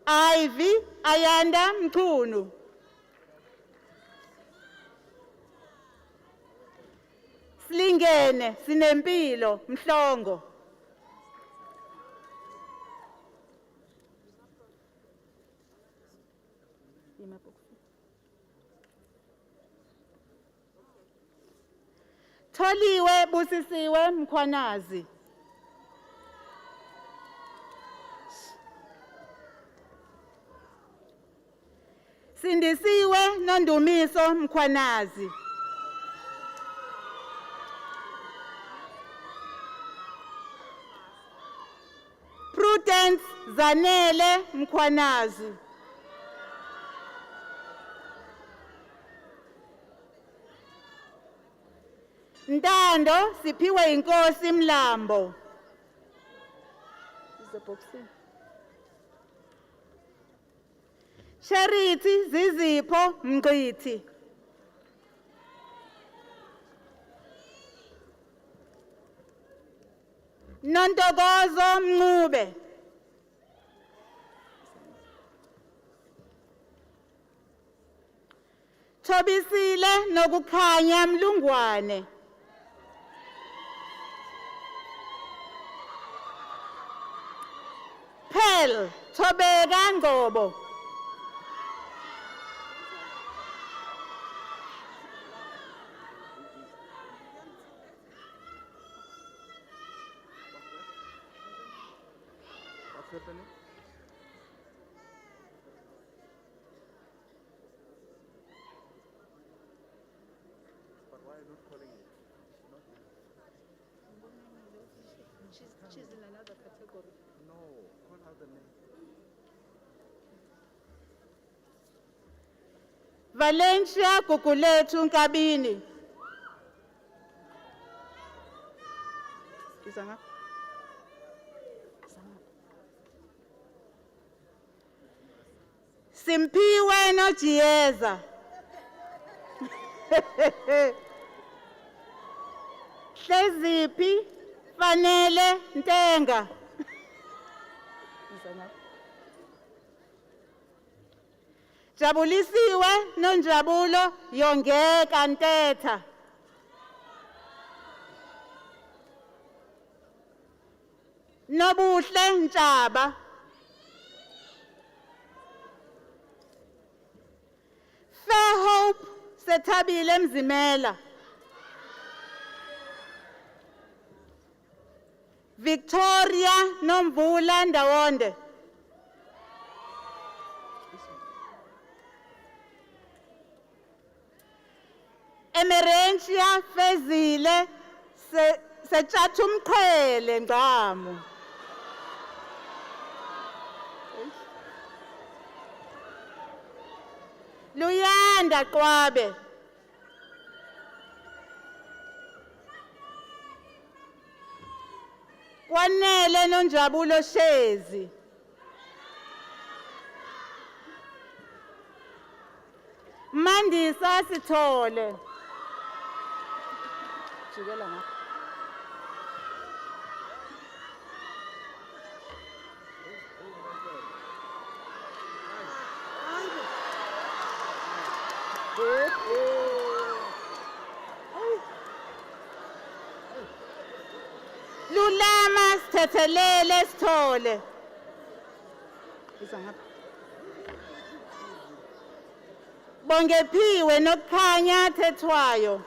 Ivy Ayanda Mchunu. Slingene Sinempilo Mhlongo. Tholiwe Busisiwe Mkhwanazi. Sindisiwe Nondumiso Mkhwanazi. Prudence Zanele Mkhwanazi. Ntando Siphiwe Inkosi Mlambo. Charity Zizipho Mngqithi. Nontokozo Mncube. Thobisile Nokukhanya Mlungwane. Pearl Thobeka Ngcobo. She's in another category. Valencia Gugulethu Nkabini. Simphiwe Nojiyeza. Hleziphi Fanele Ntenga. Jabulisiwe Nonjabulo Yongeka Ntetha. Nobuhle Ntshaba. Fair Hope Sethabile Mzimela. Victoria Nomvula Ndawonde. Emerentia Fezile Sechatumqhele Ngqamu. Luyanda Qwabe. Kwanele Nonjabulo Shezi. Mandisa Sithole. Jikela ngapha. Lulama Sithethelele Sithole. Bongephiwe Nokukhanya Thethwayo.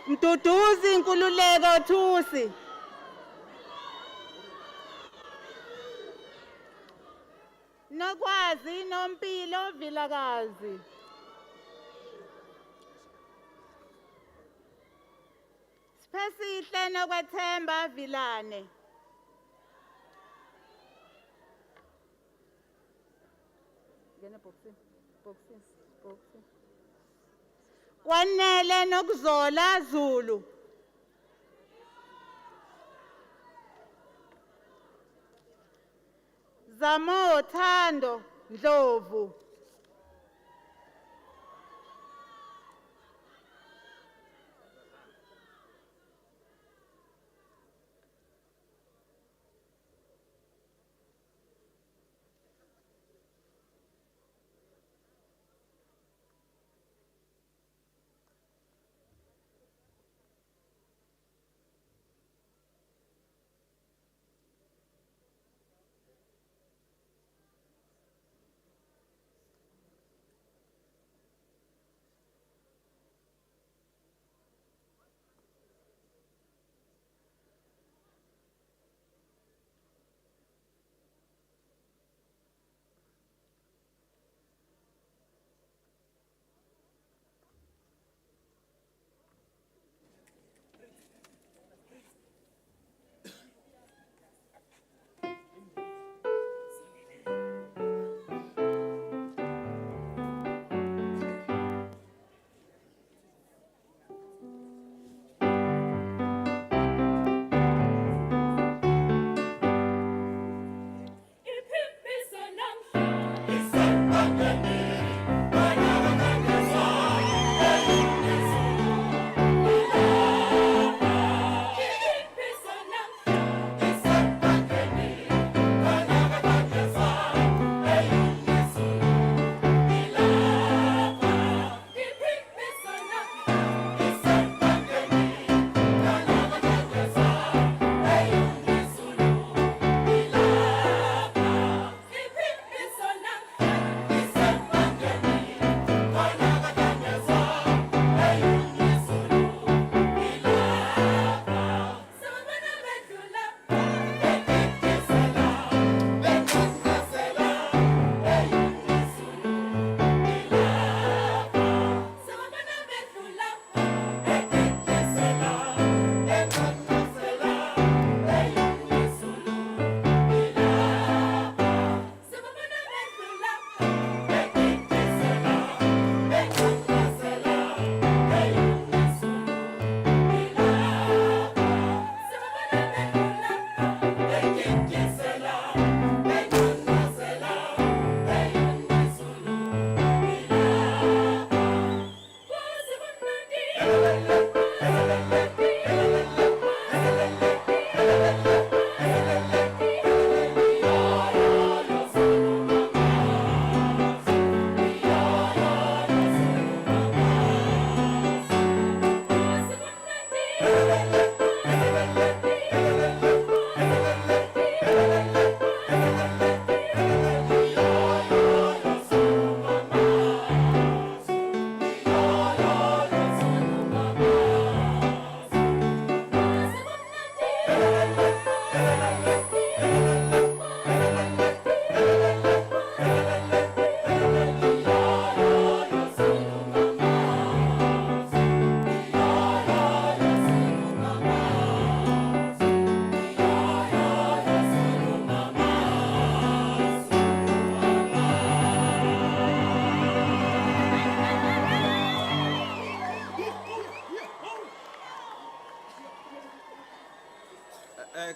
Mduduzi Nkululeko Thusi. Nokwazi Nompilo Vilakazi. Siphesihle Nokwethemba Vilane. Kwanele Nokuzola Zulu. Zamo Thando Ndlovu.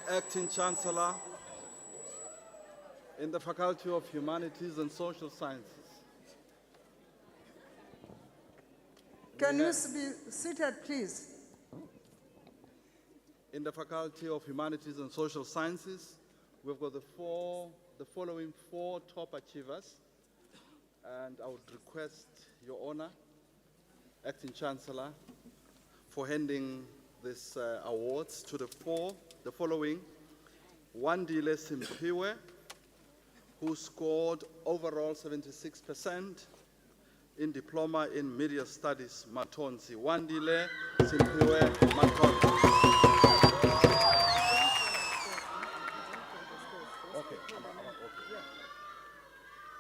Acting Chancellor in the Faculty of Humanities and Social Sciences. Can you be seated, please? In the Faculty of Humanities and Social Sciences, we've got the following four top achievers, and I would request Your Honor, Acting Chancellor, for handing these awards to the following. Wandile Simpiwe, who scored overall 76% in Diploma in Media Studies, Matonzi. Wandile Simpiwe Matonzi.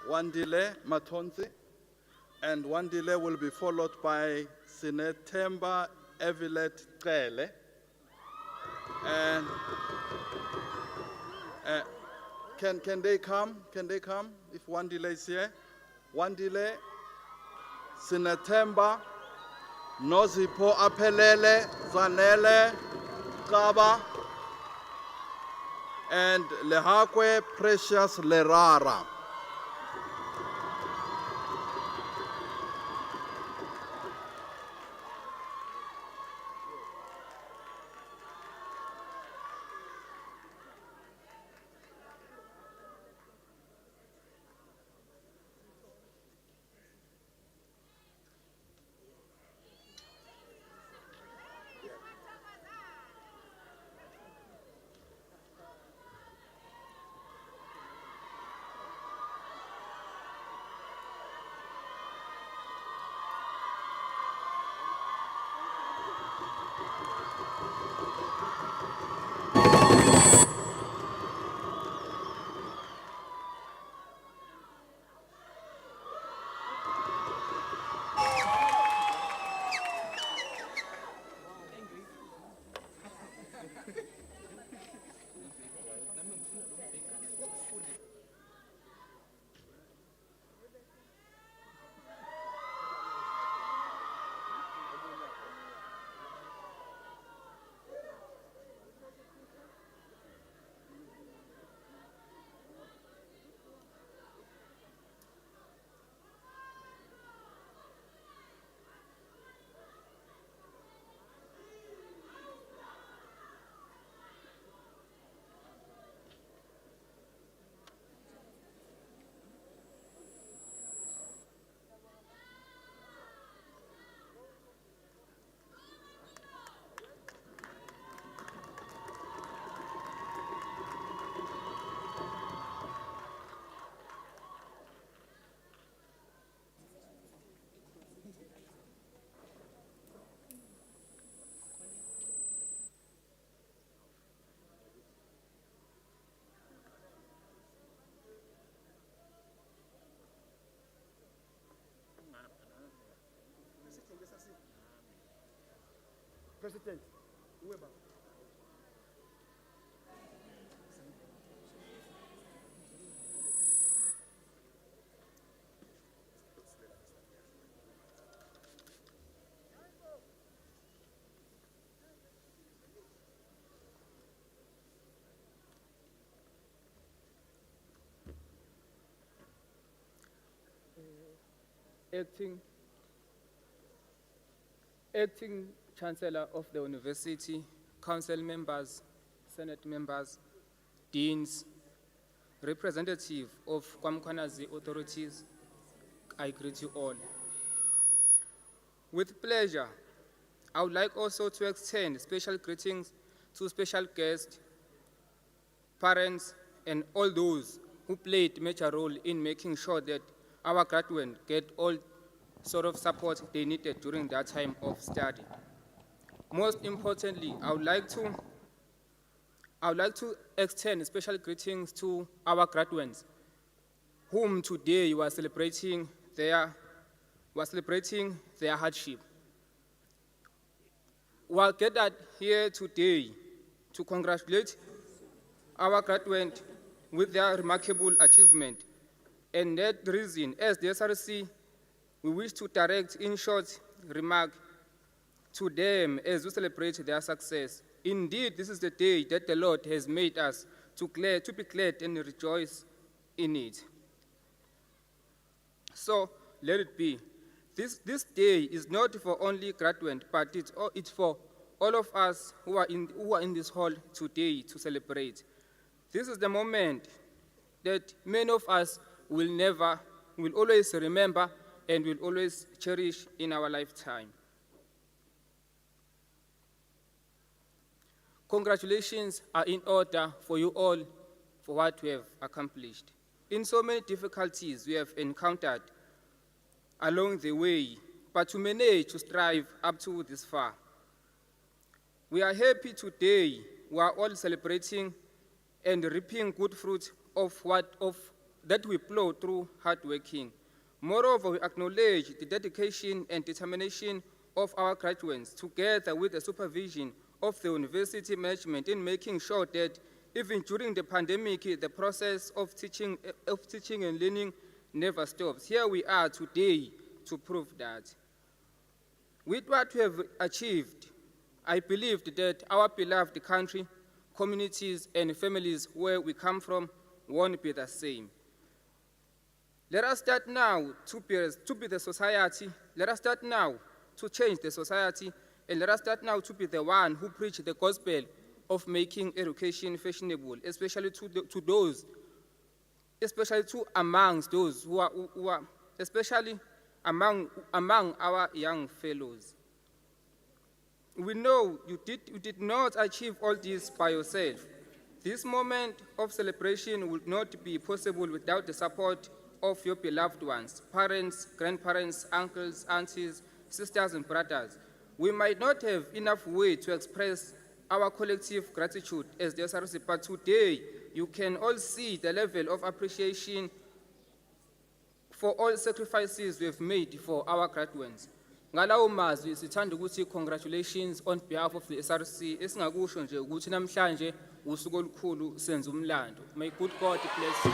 Wandile Matonzi, and Wandile will be followed by Sinetemba Evilet Kele. And can they come? Can they come? If Wandile is here, Wandile, Sinetemba, Nozipo Apelele, Zanele, Kaba. and Lehakwe Precious Lerara. President, Weber. Acting Chancellor of the University, Council members, Senate members, Deans, representative of Kwamkwanazi authorities, I greet you all. With pleasure, I would like also to extend special greetings to special guests, parents, and all those who played a major role in making sure that our graduates get all sort of support they needed during that time of study. Most importantly, I would like to extend special greetings to our graduates, whom today we are celebrating their hardship. We are gathered here today to congratulate our graduates with their remarkable achievement. And that reason, as the SRC, we wish to direct in short remark to them as we celebrate their success. Indeed, this is the day that the Lord has made us to be glad and rejoice in it. So let it be. This day is not for only graduates, but it's for all of us who are in this hall today to celebrate. This is the moment that many of us will always remember and will always cherish in our lifetime. Congratulations are in order for you all for what we have accomplished. In so many difficulties we have encountered along the way, but to manage to strive up to this far. We are happy today. We are all celebrating and reaping good fruit of that we plow through hard working. Moreover, we acknowledge the dedication and determination of our graduates, together with the supervision of the university management, in making sure that even during the pandemic, the process of teaching and learning never stops. Here we are today to prove that. With what we have achieved, I believe that our beloved country communities, and families where we come from won't be the same. Let us start now to be the society. Let us start now to change the society, and let us start now to be the one who preach the gospel of making education fashionable, especially to those, especially to amongst those who are especially among our young fellows. We know you did not achieve all this by yourself. This moment of celebration would not be possible without the support of your beloved ones, parents, grandparents, uncles, aunties, sisters, and brothers. We might not have enough way to express our collective gratitude as the SRC, but today you can all see the level of appreciation for all sacrifices we have made for our graduates. Ngalawo mazwi sithanda ukuthi congratulations on behalf of the SRC. Esingakusho nje ukuthi namhlanje usuku olukhulu senza umlando. May good God bless you.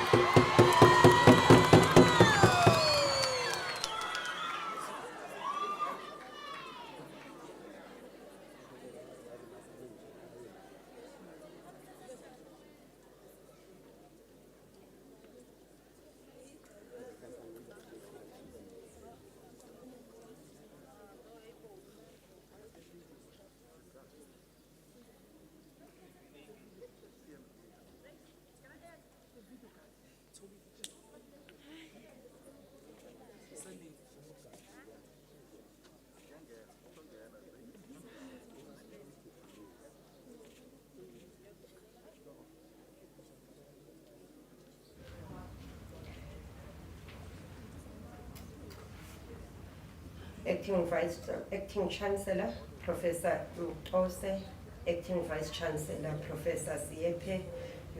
Acting Chancellor, Professor Mtose, Acting Vice Chancellor, Professor Siepe,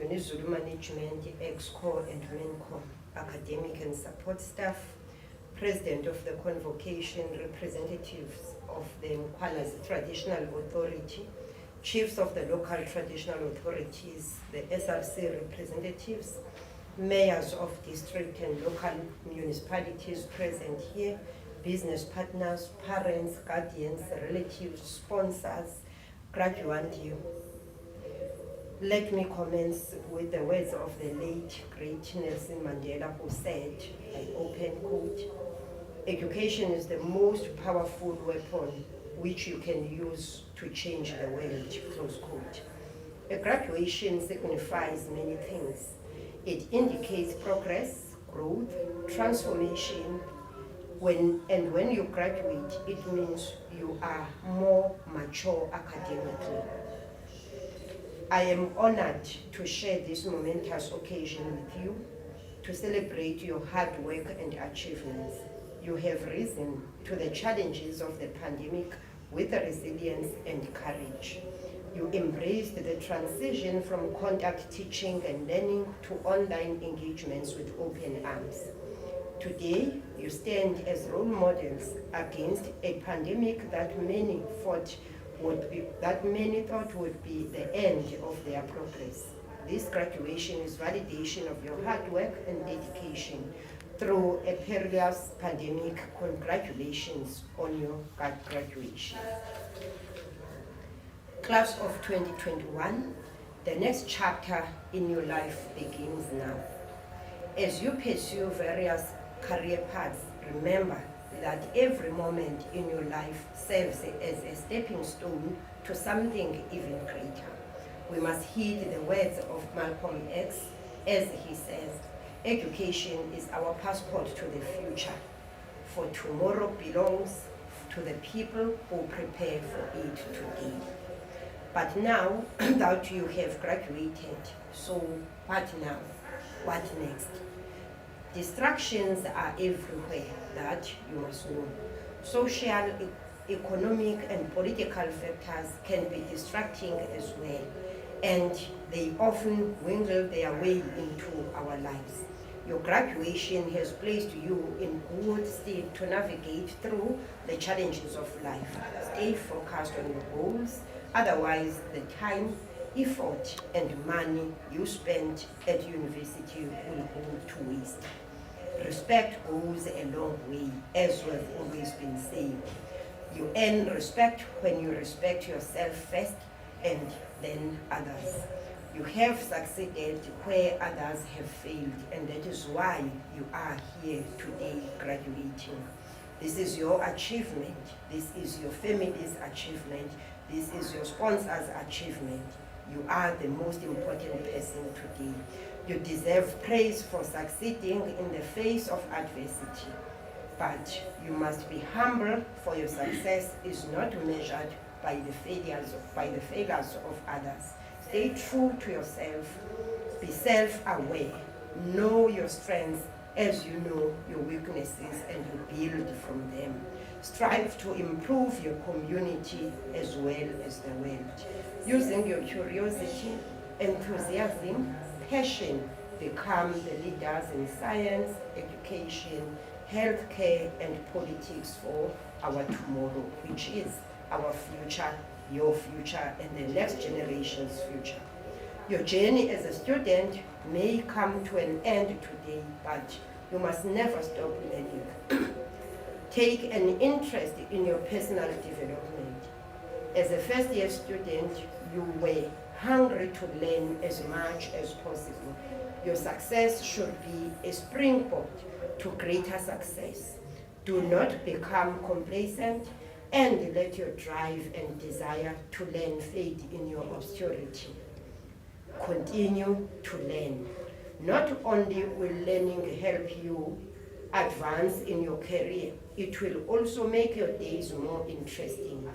UniZulu Management, EXCO and MENCO, academic and support staff, President of the Convocation, representatives of the Mkhwanazi Traditional Authority, chiefs of the local traditional authorities, the SRC representatives, mayors of district and local municipalities present here, business partners, parents, guardians, relatives, sponsors, graduandi. Let me commence with the words of the late, great Nelson Mandela, who said, I open quote, education is the most powerful weapon which you can use to change the world, close quote. A graduation signifies many things. It indicates progress, growth, transformation. When you graduate, it means you are more mature academically. I am honored to share this momentous occasion with you to celebrate your hard work and achievements. You have risen to the challenges of the pandemic with resilience and courage. You embraced the transition from contact teaching and learning to online engagements with open arms. Today, you stand as role models against a pandemic that many thought would be the end of their progress. This graduation is validation of your hard work and dedication through a perilous pandemic. Congratulations on your graduation. Class of 2021, the next chapter in your life begins now. As you pursue various career paths, remember that every moment in your life serves as a stepping stone to something even greater. We must heed the words of Malcolm X as he says, education is our passport to the future, for tomorrow belongs to the people who prepare for it today. But now that you have graduated, so what now? What next? Distractions are everywhere, that you must know. Social, economic, and political factors can be distracting as well, and they often wiggle their way into our lives. Your graduation has placed you in good state to navigate through the challenges of life. Stay focused on your goals, otherwise the time, effort, and money you spent at university will go to waste. Respect goes a long way, as we have always been saying. You earn respect when you respect yourself first, and then others. You have succeeded where others have failed, and that is why you are here today graduating. This is your achievement. This is your family's achievement. This is your sponsor's achievement. You are the most important person today. You deserve praise for succeeding in the face of adversity. But you must be humble, for your success is not measured by the failures of others. Stay true to yourself. Be self-aware. Know your strengths as you know your weaknesses, and you build from them. Strive to improve your community as well as the world. Using your curiosity, enthusiasm, passion, become the leaders in science, education, healthcare, and politics for our tomorrow, which is our future, your future, and the next generation's future. Your journey as a student may come to an end today, but you must never stop learning. Take an interest in your personal development. As a first-year student, you were hungry to learn as much as possible. Your success should be a springboard to greater success. Do not become complacent and let your drive and desire to learn fade in your obscurity. Continue to learn. Not only will learning help you advance in your career, it will also make your days more interesting.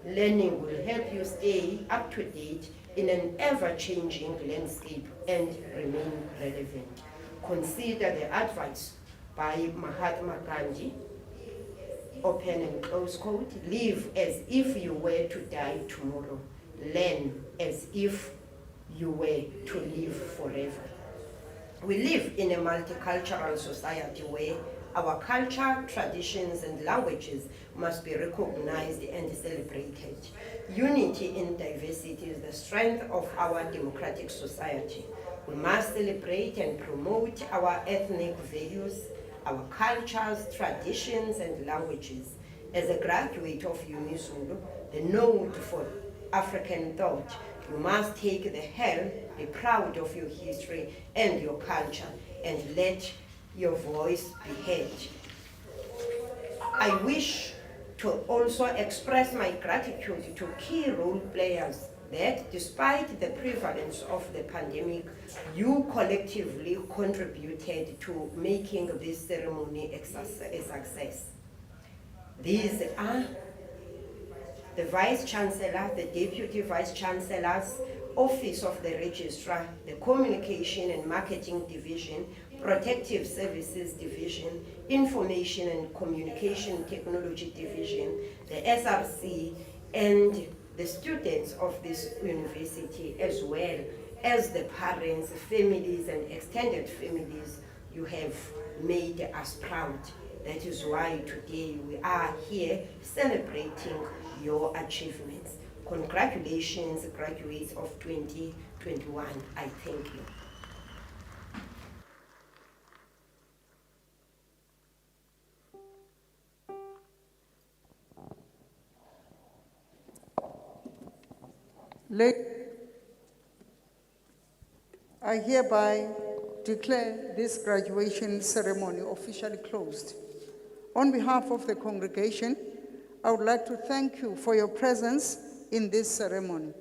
Learning will help you stay up to date in an ever-changing landscape and remain relevant. Consider the advice by Mahatma Gandhi, open and close quote, live as if you were to die tomorrow. Learn as if you were to live forever. We live in a multicultural society where our culture, traditions, and languages must be recognized and celebrated. Unity in diversity is the strength of our democratic society. We must celebrate and promote our ethnic values, our cultures, traditions, and languages. As a graduate of UniZulu, the node for African thought, you must take the helm, be proud of your history and your culture, and let your voice be heard. I wish to also express my gratitude to key role players that, despite the prevalence of the pandemic, you collectively contributed to making this ceremony a success. These are the Vice Chancellor, the Deputy Vice Chancellor's Office of the Registrar, the Communication and Marketing Division, Protective Services Division, Information and Communication Technology Division, the SRC, and the students of this university, as well as the parents, families, and extended families. You have made us proud. That is why today we are here celebrating your achievements. Congratulations, graduates of 2021. I thank you. I hereby declare this graduation ceremony officially closed. On behalf of the congregation, I would like to thank you for your presence in this ceremony.